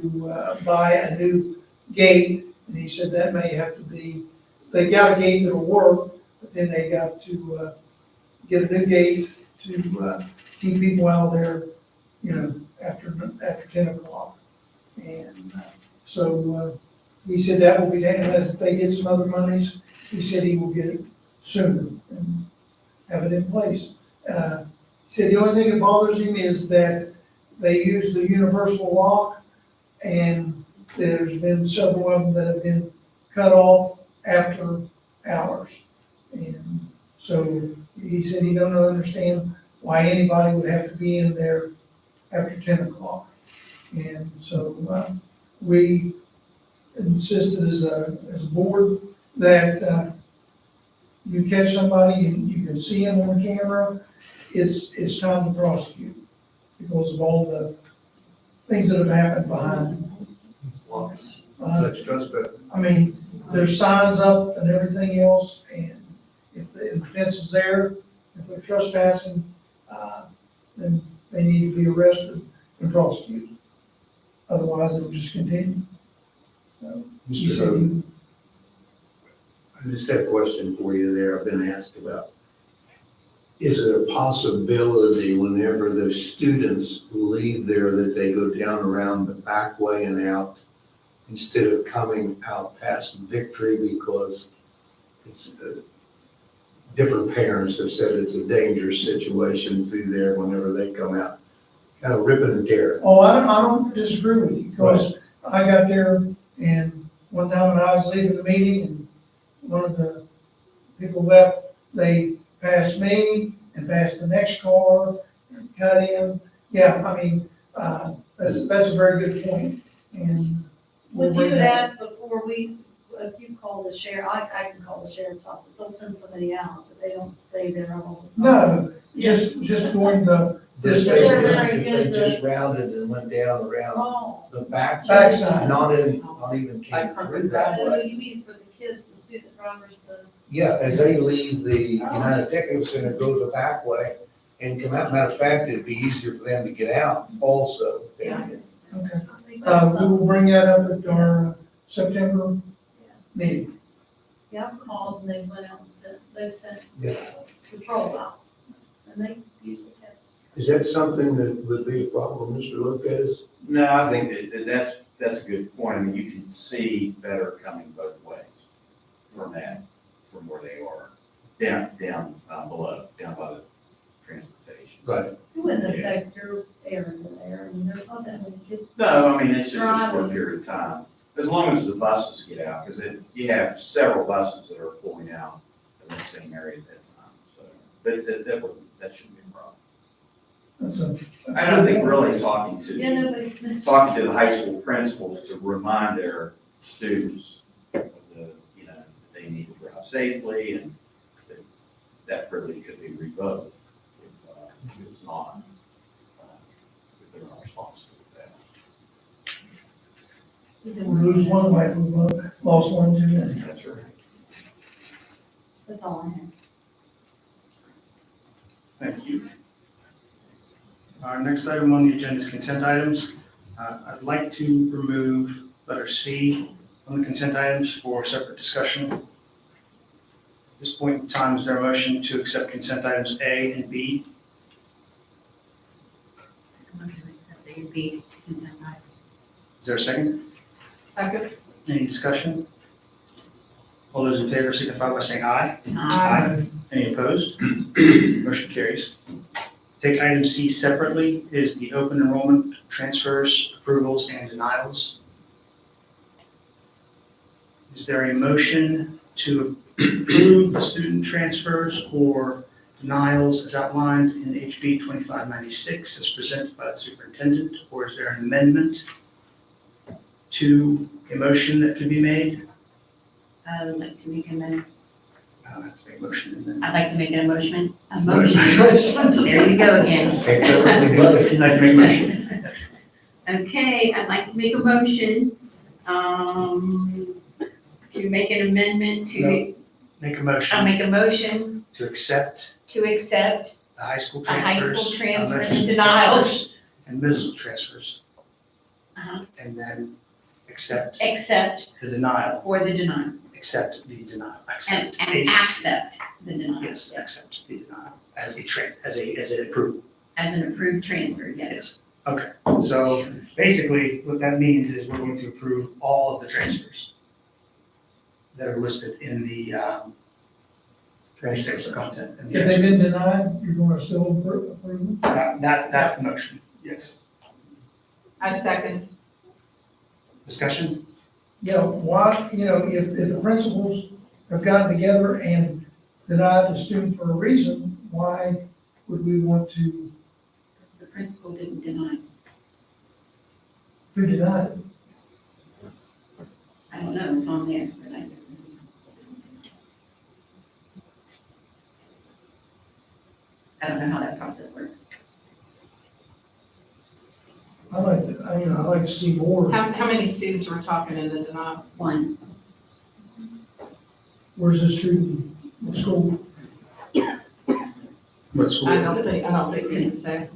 Speaker 13: buy a new gate. And he said that may have to be, they got a gate that'll work, but then they got to, get a new gate to, keep people out there, after 10 o'clock. And so he said that will be, if they get some other monies, he said he will get it sooner and have it in place. He said the only thing that bothers him is that they use the universal lock, and there's been several of them that have been cut off after hours. And so he said he don't understand why anybody would have to be in there after 10 o'clock. And so we insisted as a board that you catch somebody and you can see them on camera, it's time to prosecute because of all the things that have happened behind.
Speaker 3: Such trespass.
Speaker 13: I mean, there's signs up and everything else, and if the fence is there, if they're trespassing, then they need to be arrested and prosecuted. Otherwise, it'll just continue. So, he
Speaker 14: Mr.
Speaker 13: said
Speaker 14: Hope,
Speaker 13: he-
Speaker 14: I just have a question for you there I've been asked about. Is it a possibility whenever the students leave there that they go down around the back way and out instead of coming out past Victory because it's, different parents have said it's a dangerous situation through there whenever they come out, kind of ripping and tearing?
Speaker 13: Oh, I don't disagree with you, because I got there and one time when I was leaving the meeting, and one of the people left, they passed me and passed the next car, and cut in. Yeah, I mean, that's a very good point, and. we'll
Speaker 2: When you
Speaker 13: bring
Speaker 2: had
Speaker 13: that-
Speaker 2: asked before, if you call the sheriff, I can call the sheriff's office, they'll send somebody out, but they don't stay there all the time.
Speaker 13: No, just going the,
Speaker 3: If
Speaker 13: this
Speaker 2: They're
Speaker 3: they
Speaker 2: very good to-
Speaker 3: just rounded and went down around
Speaker 2: Oh,
Speaker 3: the back.
Speaker 13: Backside.
Speaker 3: Not even came through that
Speaker 2: no,
Speaker 3: way.
Speaker 2: you mean for the kids, the student drivers to,
Speaker 3: Yeah, as they leave the United Technical Center, go the back way and come out. Matter of fact, it'd be easier for them to get out also.
Speaker 13: okay.
Speaker 2: I think that's
Speaker 13: We will bring that up at our September meeting.
Speaker 2: yeah, I've called and they went out and they've sent
Speaker 3: Yeah.
Speaker 2: patrol out, and they usually catch.
Speaker 14: Is that something that would be a problem, Mr. Lopez?
Speaker 4: No, I think that's a good point. I mean, you can see better coming both ways from where they are, down below, down by the transportation.
Speaker 3: Right.
Speaker 2: It wouldn't affect your area there, I mean, there's not that many kids.
Speaker 4: No, I mean, it's just a
Speaker 2: Driving.
Speaker 4: short period of time, as long as the buses get out, because you have several buses that are pulling out in the same area at that time, so, but that shouldn't be a problem.
Speaker 13: That's a.
Speaker 4: And I think really talking
Speaker 2: Yeah,
Speaker 4: to
Speaker 2: nobody's missed.
Speaker 4: the high school principals to remind their students of that they need to drive safely, and that privilege could be revoked if it's not, if they're not responsible for that.
Speaker 13: We lose one way, we lost one too many.
Speaker 4: That's right.
Speaker 2: That's all I have.
Speaker 1: Thank you. Our next item on the agenda is consent items. I'd like to remove letter C on the consent items for separate discussion. At this point in time, is there a motion to accept consent items A and B?
Speaker 6: They would be consent items.
Speaker 1: Is there a second?
Speaker 7: Second.
Speaker 1: Any discussion? All those in favor signify by saying aye.
Speaker 6: Aye.
Speaker 1: Any opposed? Motion carries. Take item C separately, is the open enrollment transfers, approvals, and denials. Is there a motion to approve the student transfers or denials as outlined in HB 2596 as presented by the superintendent? Or is there an amendment to a motion that could be made?
Speaker 6: I would like to make a motion.
Speaker 1: I'll have to make a motion and then.
Speaker 6: I'd like to make an emotion, a motion. There you go again.
Speaker 1: You'd like to make a motion?
Speaker 6: Okay, I'd like to make a motion, to make an amendment to,
Speaker 1: Make a
Speaker 6: I'll
Speaker 1: motion
Speaker 6: make a motion
Speaker 1: to accept
Speaker 6: to accept
Speaker 1: the high school
Speaker 6: the high
Speaker 1: transfers.
Speaker 6: school transfers
Speaker 1: elementary
Speaker 6: and denials.
Speaker 1: transfers, And middle school transfers,
Speaker 6: Uh-huh.
Speaker 1: and then accept
Speaker 6: Except
Speaker 1: the denial,
Speaker 6: for the denial,
Speaker 1: accept the denial,
Speaker 6: and
Speaker 1: accept.
Speaker 6: accept the denial.
Speaker 1: Yes, accept the denial as an approval.
Speaker 6: As an approved transfer, yes.
Speaker 1: Okay, so basically what that means is we're going to approve all of the transfers that are listed in the executive content. and the
Speaker 13: If they've been denied, you're going to still approve them?
Speaker 1: That's the motion, yes.
Speaker 7: I second.
Speaker 1: Discussion?
Speaker 13: Why, if the principals have gotten together and denied the student for a reason, why would we want to,
Speaker 6: Because the principal didn't deny.
Speaker 13: who denied it?
Speaker 6: I don't know, it's on there, but I just. I don't know how that process works.
Speaker 13: I'd like to see more.
Speaker 7: How many students were talking in the denial?
Speaker 6: One,
Speaker 13: Where's this student? What school?
Speaker 1: What school?
Speaker 7: I don't think we can say.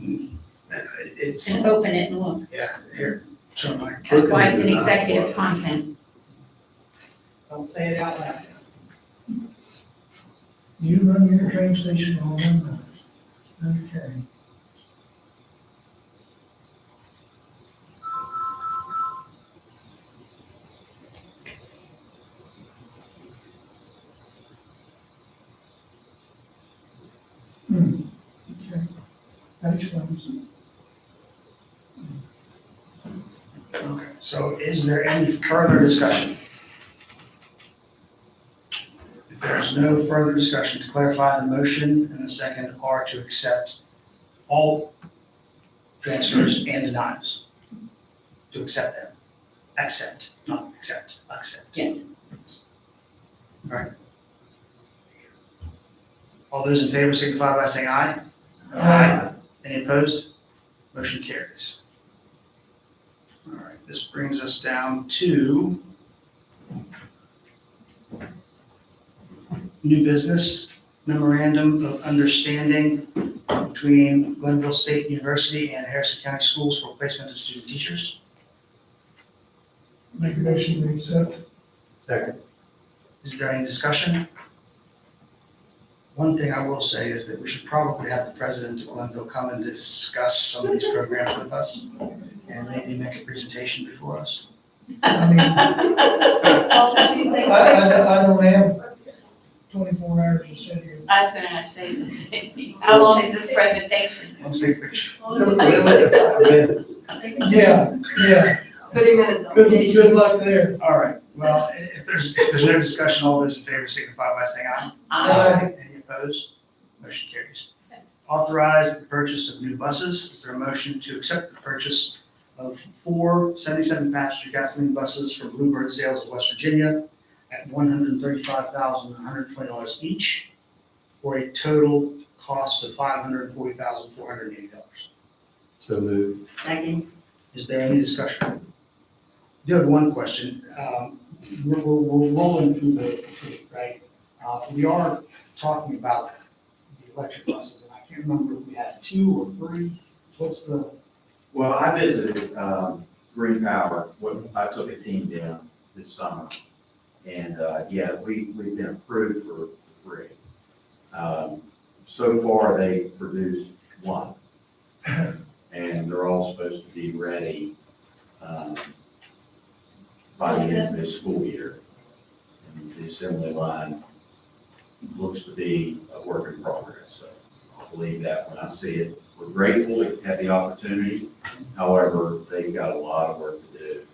Speaker 1: It's,
Speaker 6: and open it and look.
Speaker 1: yeah, here, show my.
Speaker 6: That's why it's an executive content.
Speaker 7: Don't say it out loud.
Speaker 13: You run your train station on one night. Okay. Okay. That explains it.
Speaker 1: Okay, so is there any further discussion? There's no further discussion. To clarify, the motion and the second are to accept all transfers and denials. To accept them. Accept, not accept, accept.
Speaker 6: Yes.
Speaker 1: All right. All those in favor signify by saying aye. Aye. Any opposed? Motion carries. All right, this brings us down to new business memorandum of understanding between Glenville State University and Harrison County Schools for placement of student teachers.
Speaker 13: Make a motion to accept.
Speaker 14: Second.
Speaker 1: Is there any discussion? One thing I will say is that we should probably have the president of Glenville come and discuss some of these programs with us and maybe make a presentation before us.
Speaker 13: I mean, I don't have 24 hours to sit here.
Speaker 6: I was gonna say the same thing. How long is this presentation?
Speaker 1: Let's take a picture.
Speaker 13: Yeah, yeah.
Speaker 6: Put him in
Speaker 13: Good luck there.
Speaker 1: All right, well, if there's no discussion, all those in favor signify by saying aye.
Speaker 13: Aye.
Speaker 1: Any opposed? Motion carries. Authorize the purchase of new buses. Is there a motion to accept the purchase of 4 77-passenger gasoline buses from Bluebird Sales of West Virginia at $135,120 each, for a total cost of $540,480?
Speaker 14: So moved.
Speaker 6: Second.
Speaker 1: Is there any discussion? I do have one question. We're rolling through right? We are talking about the electric buses, and I can't remember if we had 2 or 3. What's the?
Speaker 4: Well, I visited Green Power, I took a team down this summer, and yeah, we've been approved for 3. So far, they produced 1, and they're all supposed to be ready by the end of this school year. And the assembly line looks to be a work in progress, so I'll believe that when I see it. We're grateful to have the opportunity. However, they've got a lot of work to do.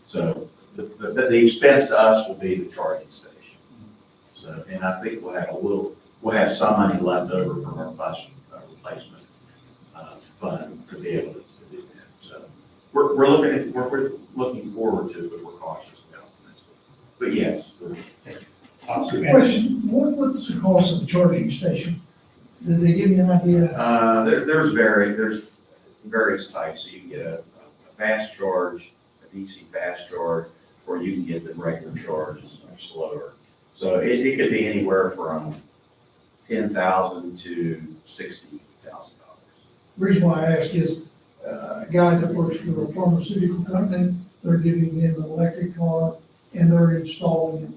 Speaker 4: So the expense to us will be the charging station. So, and I think we'll have some money left over from our bus replacement fund to be able to do that. So we're looking forward to it, but we're cautious about this. But yes,
Speaker 13: Good question, what's the cost of the charging station? Did they give you an idea?
Speaker 4: there's various types. So you can get a fast charge, a DC fast charge, or you can get the regular charge, it's much slower. So it could be anywhere from $10,000 to $60,000.
Speaker 13: The reason why I ask is, a guy that works for a pharmaceutical company, they're giving him an electric car and they're installing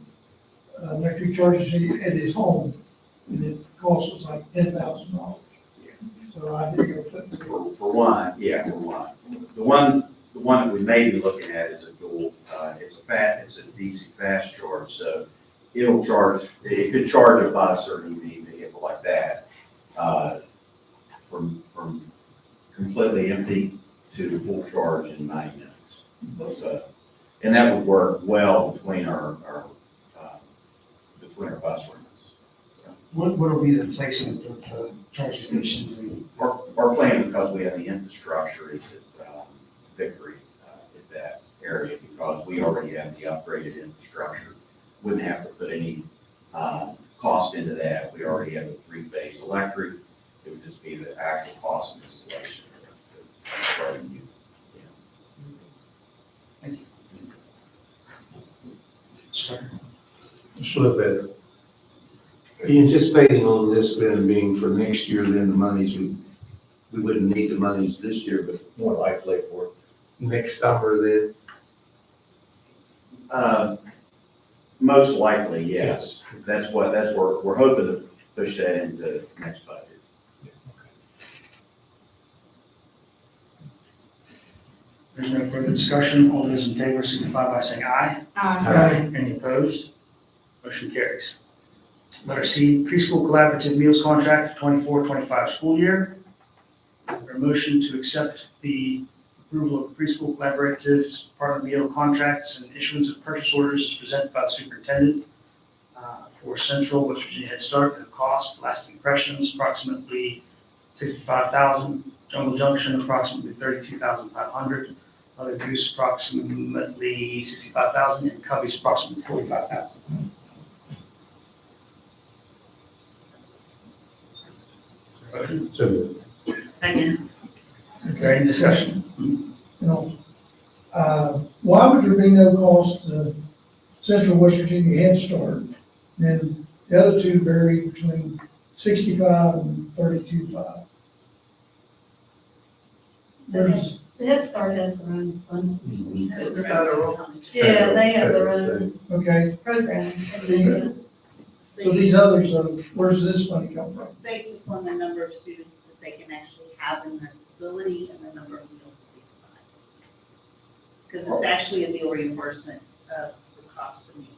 Speaker 13: electric chargers at his home. And it costs us like $10,000. So I think
Speaker 4: For one, yeah, for one. The one that we may be looking at is a dual, it's a DC fast charge, so it could charge a bus or an EV vehicle like that, from completely empty to full charge in 90 minutes. And that would work well between our bus routes.
Speaker 1: What will be the placement of the charging stations?
Speaker 4: Our plan, because we have the infrastructure, is at Victory, at that area, because we already have the upgraded infrastructure. Wouldn't have to put any cost into that. We already have the 3-phase electric. It would just be the actual cost of installation.
Speaker 1: Thank you.
Speaker 14: Mr. Ledbetter, are you anticipating on this then being for next year, then the monies, we wouldn't need the monies this year, but more likely for next summer then?
Speaker 4: Most likely, yes. That's where we're hoping to push that into next budget.
Speaker 1: There's no further discussion. All those in favor signify by saying aye.
Speaker 13: Aye.
Speaker 1: Any opposed? Motion carries. Letter C, preschool collaborative meals contract for 24-25 school year. Is there a motion to accept the approval of preschool collaborative part of meal contracts and issuance of purchase orders as presented by the superintendent for Central West Virginia Head Start, at a cost, lasting impressions, approximately $65,000, Jungle Junction, approximately $32,500, Mother Goose, approximately $65,000, and Cubby's approximately $45,000. Motion?
Speaker 14: So,
Speaker 6: Second.
Speaker 1: Is there any discussion?
Speaker 13: You know, why would there be no cost to Central West Virginia Head Start? Then the other two vary between 65 and 32.5. Where's,
Speaker 2: The Head Start has their own fund.
Speaker 6: It's
Speaker 2: Yeah, they have their own
Speaker 13: okay,
Speaker 2: program.
Speaker 13: so these others, where's this money come from?
Speaker 6: Based upon the number of students that they can actually have in their facility and the number of meals that they provide. Because it's actually a meal reimbursement of the cost per meal.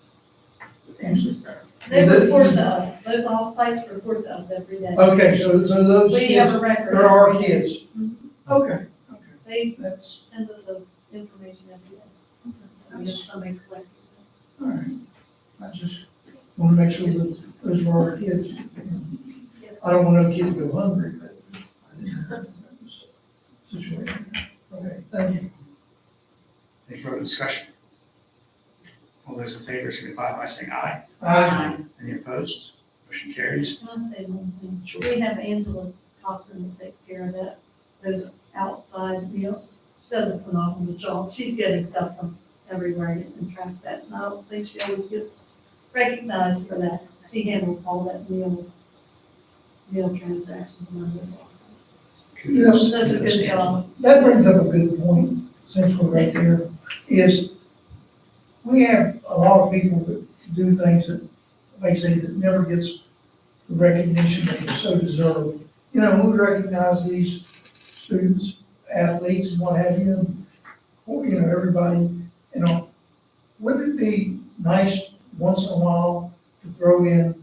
Speaker 6: that they actually serve.
Speaker 2: They report to us, those off-sites report to us every day.
Speaker 13: Okay, so those
Speaker 2: We have
Speaker 13: kids,
Speaker 2: a record.
Speaker 13: there are kids.
Speaker 2: Mhm.
Speaker 13: Okay,
Speaker 2: They
Speaker 13: that's,
Speaker 2: send us the information every day. We have somebody collecting it.
Speaker 13: all right. I just want to make sure that those are our kids. I don't want no kid to go hungry, but situation. Okay, thank you.
Speaker 1: Any further discussion? All those in favor signify by saying aye. Any opposed? Motion carries.
Speaker 2: Can I say one thing? We have Angela Cochran that takes care of that, those outside meals. She does a phenomenal job. She's getting stuff from everywhere and tracks that. And I don't think she always gets recognized for that. She handles all that meal transactions and those also.
Speaker 13: You know,
Speaker 2: She does a good job.
Speaker 13: That brings up a good point, since we're right there, is we have a lot of people that do things that, like I say, that never gets the recognition that they so deserve. You know, we recognize these students, athletes and what have you, and, or, you know, everybody, you know, wouldn't it be nice once in a while to throw in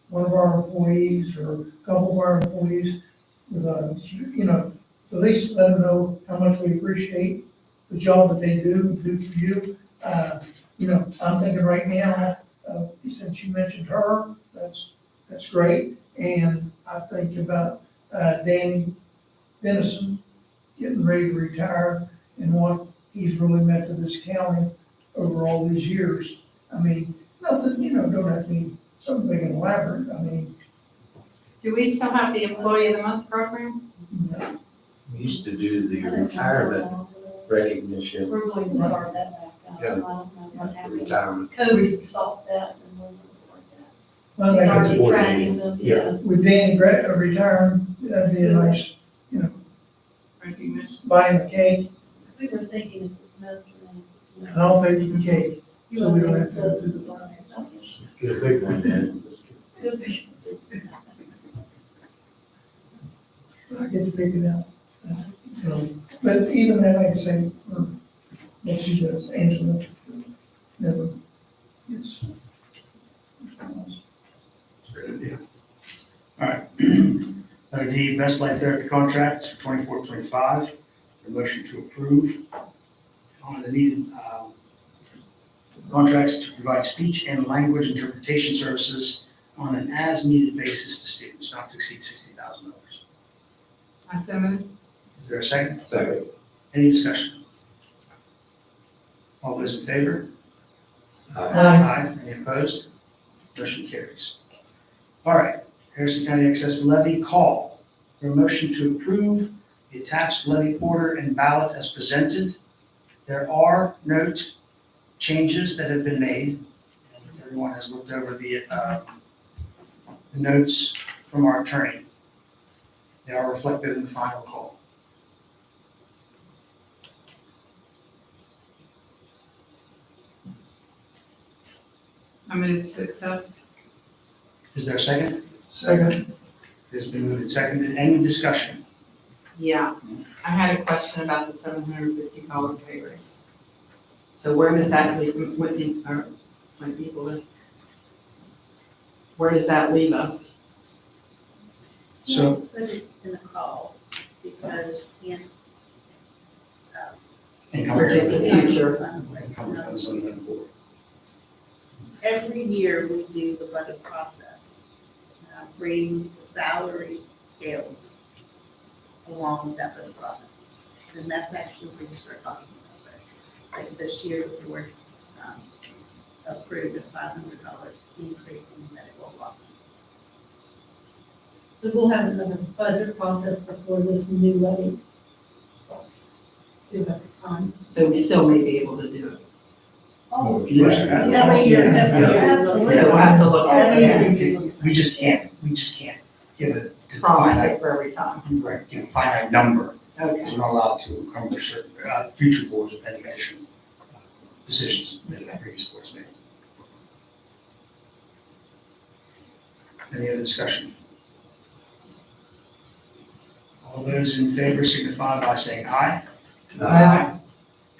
Speaker 13: one of our employees or a couple of our employees with a, you know, at least let them know how much we appreciate the job that they do for you. You know, I'm thinking right now, since you mentioned her, that's great. And I think about, Danny Dennison getting ready to retire and what he's really meant to this county over all these years. I mean, nothing, you know, don't have to be something big and elaborate. I mean,
Speaker 6: Do we still have the Employee of the Month program?
Speaker 13: you know,
Speaker 14: we used to do the retirement recognition,
Speaker 2: We're going to start that back up. I
Speaker 14: Yeah.
Speaker 2: don't know what happened.
Speaker 14: retirement.
Speaker 2: COVID stopped that and we're going to start that.
Speaker 13: well,
Speaker 2: She's
Speaker 13: I think
Speaker 2: already
Speaker 14: board
Speaker 2: tracking
Speaker 14: meeting.
Speaker 2: them,
Speaker 14: Yeah.
Speaker 2: yeah.
Speaker 13: with Danny retiring, that'd be a nice, you know,
Speaker 6: Recognition.
Speaker 13: buying a cake,
Speaker 2: We were thinking of the semester and
Speaker 13: and I'll pay for the cake,
Speaker 2: You
Speaker 13: so we don't
Speaker 2: want
Speaker 13: have to go through the
Speaker 2: to-
Speaker 13: process.
Speaker 14: Get a big one then.
Speaker 2: Could be.
Speaker 13: I get to pick it out. You know, but even then, like I say, what she does, Angela, never gets.
Speaker 1: Great idea. All right. Letter D, Best Life Therapy contracts for 24-25. A motion to approve on the needed contracts to provide speech and language interpretation services on an as-needed basis to students, not to exceed $60,000.
Speaker 6: I so moved.
Speaker 1: Is there a second?
Speaker 14: Second.
Speaker 1: Any discussion? All those in favor?
Speaker 13: Aye.
Speaker 1: Any opposed? Motion carries. All right, Harrison County Excess Levy call. For a motion to approve the attached levy order and ballot as presented. There are note changes that have been made. And everyone has looked over the notes from our attorney. They are reflected in the final call.
Speaker 6: I move to accept.
Speaker 1: Is there a second?
Speaker 13: Second,
Speaker 1: It's been moved and seconded. Any discussion?
Speaker 6: Yeah, I had a question about the $750 pay raise. So where does that leave, where does that leave us?
Speaker 1: So,
Speaker 6: Put it in the call because in.
Speaker 1: income
Speaker 6: Predict the future.
Speaker 1: Income funds on the board.
Speaker 15: every year we do the budget process, bring the salary scales along with that budget process. And that's actually when we start talking about this. Like this year, the board approved a $500 increase in medical block.
Speaker 2: So we'll have another budget process before this new levy starts. Do have time.
Speaker 6: So we still may be able to do it.
Speaker 1: Oh,
Speaker 2: Every year, every year, absolutely.
Speaker 6: So we'll have to look at
Speaker 2: Every
Speaker 6: it.
Speaker 2: year.
Speaker 1: We just can't give it to
Speaker 6: Promise
Speaker 1: finite,
Speaker 6: it for every time.
Speaker 1: right, give a finite number.
Speaker 6: Okay.
Speaker 1: We're not allowed to encumber certain, future boards with any additional decisions that the previous boards made. Any other discussion? All those in favor signify by saying aye.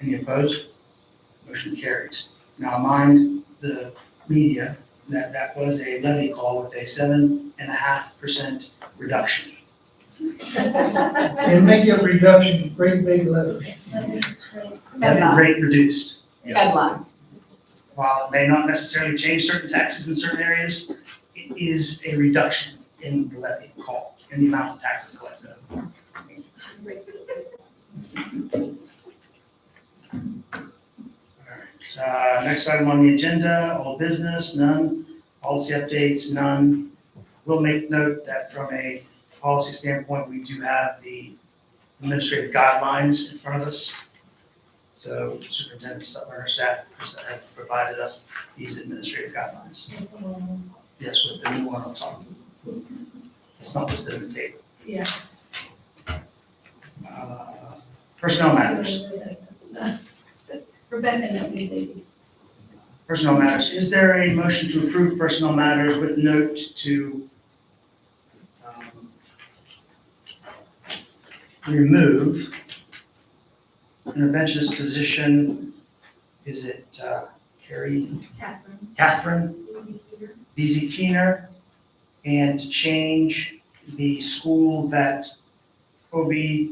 Speaker 1: Any opposed? Motion carries. Now mind the media that that was a levy call with a 7.5% reduction.
Speaker 13: And make a reduction, great big letters.
Speaker 1: Levy rate reduced.
Speaker 6: Headline.
Speaker 1: While it may not necessarily change certain taxes in certain areas, it is a reduction in the levy call, in the amount of taxes collected. All right, next item on the agenda, all business, none. Policy updates, none. We'll make note that from a policy standpoint, we do have the administrative guidelines in front of us. So Superintendent Sutler, her staff have provided us these administrative guidelines. Yes, with the new one on top. It's not listed in the table.
Speaker 2: Yeah.
Speaker 1: Personnel matters.
Speaker 2: Rebecca, no, maybe.
Speaker 1: Personnel matters. Is there a motion to approve personnel matters with note to remove interventionist position? Is it Carrie? Catherine BZ Keener, and change the school that Kobe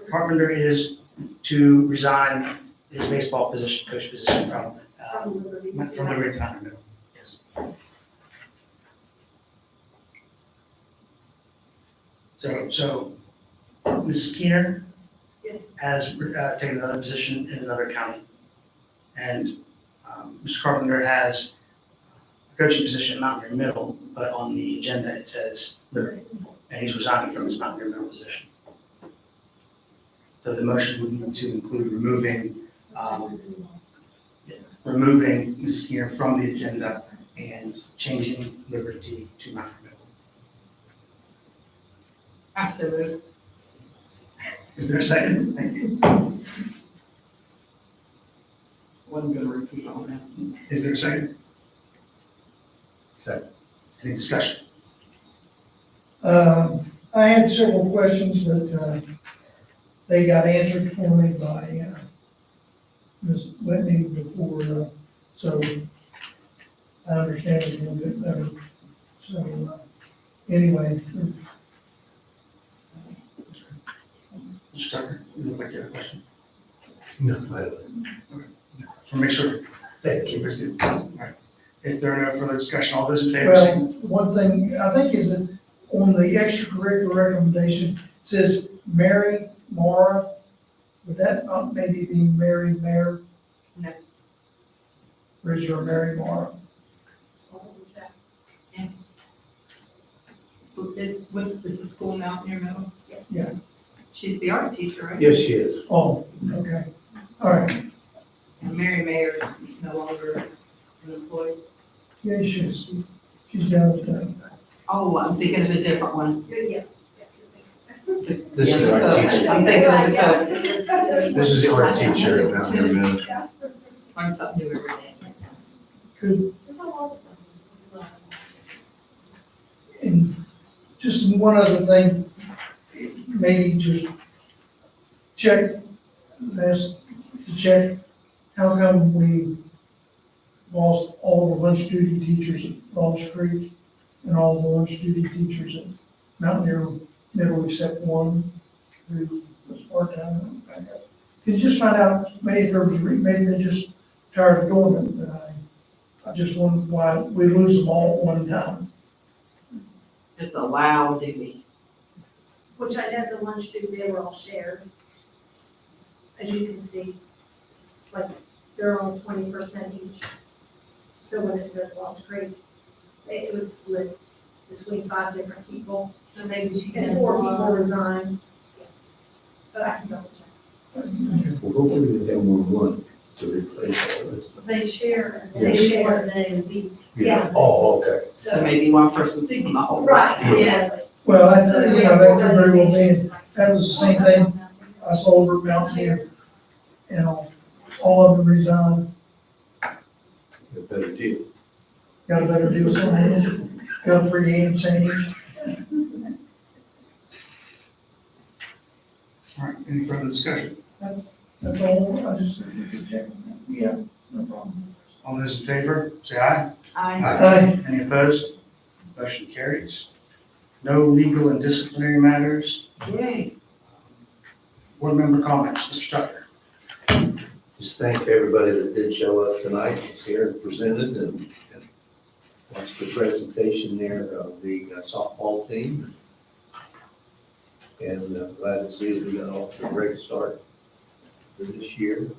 Speaker 1: Carpenter is to resign his baseball position, coach position from Liberty Fountain Middle. Yes. So Mrs. Keener
Speaker 2: Yes.
Speaker 1: has taken another position in another county. And Mr. Carpenter has a coaching position at Mount Airy Middle, but on the agenda it says Liberty. And he's resigning from his Mount Airy Middle position. So the motion would need to include removing Mrs. Keener from the agenda and changing Liberty to Mount Airy Middle.
Speaker 6: Absolutely.
Speaker 1: Is there a second? Thank you.
Speaker 6: Wasn't gonna repeat all that.
Speaker 1: Is there a second?
Speaker 14: Second.
Speaker 1: Any discussion?
Speaker 13: I had several questions, but they got answered for me by Ms. Whitney before, so I understand it a little bit better. So anyway,
Speaker 1: Mr. Tucker, you look like you have a question.
Speaker 14: No, I don't.
Speaker 1: So make sure.
Speaker 14: Thank you.
Speaker 1: Everybody's good. All right. If there are no further discussion, all those in favor say
Speaker 13: well, one thing I think is that on the extracurricular recommendation, it says Mary Mara. Would that not maybe be Mary Mayor?
Speaker 6: No.
Speaker 13: Or is your Mary Mara?
Speaker 6: What's this, school Mount Airy Middle?
Speaker 2: Yes.
Speaker 13: Yeah.
Speaker 6: She's the art teacher, right?
Speaker 14: Yes, she is.
Speaker 13: Oh, okay. All right.
Speaker 6: And Mary Mayer is no longer an employee.
Speaker 13: Yeah, she's down with that.
Speaker 6: Oh, I'm thinking of a different one.
Speaker 2: Yes.
Speaker 14: This is our teacher.
Speaker 6: I'm thinking of the code.
Speaker 14: This is our teacher at Mount Airy Middle.
Speaker 6: Learn something new every day.
Speaker 13: Good. And just one other thing, maybe just check, how come we lost all the lunch duty teachers at Falls Creek and all the lunch duty teachers at Mount Airy Middle except one who was part-time. Could you just find out, maybe if there was, maybe they just tired of doing it, but I just wondered why we lose them all at one time.
Speaker 6: It's a loud duty.
Speaker 9: Which I know the lunch due, they were all shared. As you can see, like, they're all 20% each. So when it says Lost Creek, it was split between 5 different people.
Speaker 6: So maybe she
Speaker 9: And
Speaker 6: can.
Speaker 9: 4 people resigned. But I can double check.
Speaker 14: Well, hopefully they have more one to replace all this.
Speaker 9: They share,
Speaker 14: Yeah.
Speaker 9: they share a day a week. Yeah.
Speaker 14: Oh, okay.
Speaker 6: So maybe one person's eating the whole.
Speaker 9: Right,
Speaker 6: Yeah.
Speaker 13: Well, I think, that could very well be, that was the same thing I saw over at Mount View. You know, all of them resigned,
Speaker 14: A better deal.
Speaker 13: got a better deal somewhere else, got a free AM sandwich.
Speaker 1: All right, any further discussion?
Speaker 13: That's all, I just, check. Yeah, no problem.
Speaker 1: All those in favor, say aye.
Speaker 13: Aye.
Speaker 1: Any opposed? Motion carries. No legal and disciplinary matters.
Speaker 6: Yay.
Speaker 1: Board member comments, Mr. Tucker.
Speaker 14: Just thank everybody that did show up tonight, was here and presented and watched the presentation there of the softball team. And glad to see that we got off to a great start for this year.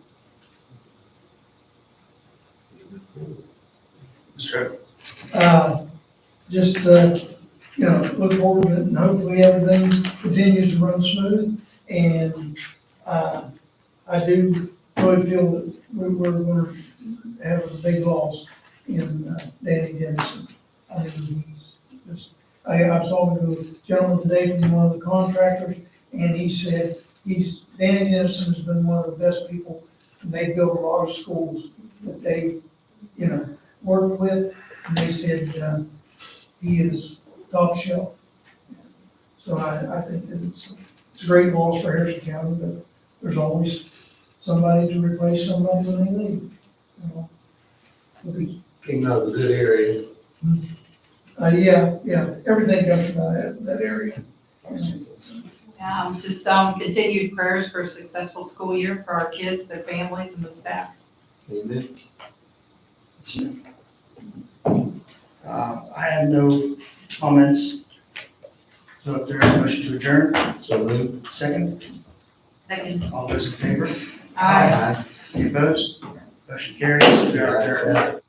Speaker 1: Mr.
Speaker 13: Just, look forward to it, and hopefully everything continues to run smooth. And, I do really feel that we're having a big loss in, Danny Dennison. I mean, he's just, I saw a gentleman today from one of the contractors, and he said, Danny Dennison has been one of the best people, and they built a lot of schools that they, worked with, and they said, he is top shelf. So I think that it's a great loss for Harrison County, but there's always somebody to replace somebody when they leave. It'll be-
Speaker 14: Came out of a good area.
Speaker 13: yeah, everything comes from that area.
Speaker 6: Just continued prayers for a successful school year for our kids, their families, and the staff.
Speaker 14: Amen.
Speaker 1: I have no comments. So if there is a motion to adjourn,
Speaker 14: So moved.
Speaker 1: second,
Speaker 6: Second.
Speaker 1: all those in favor?
Speaker 6: Aye.
Speaker 1: Any opposed? Motion carries. We are adjourned.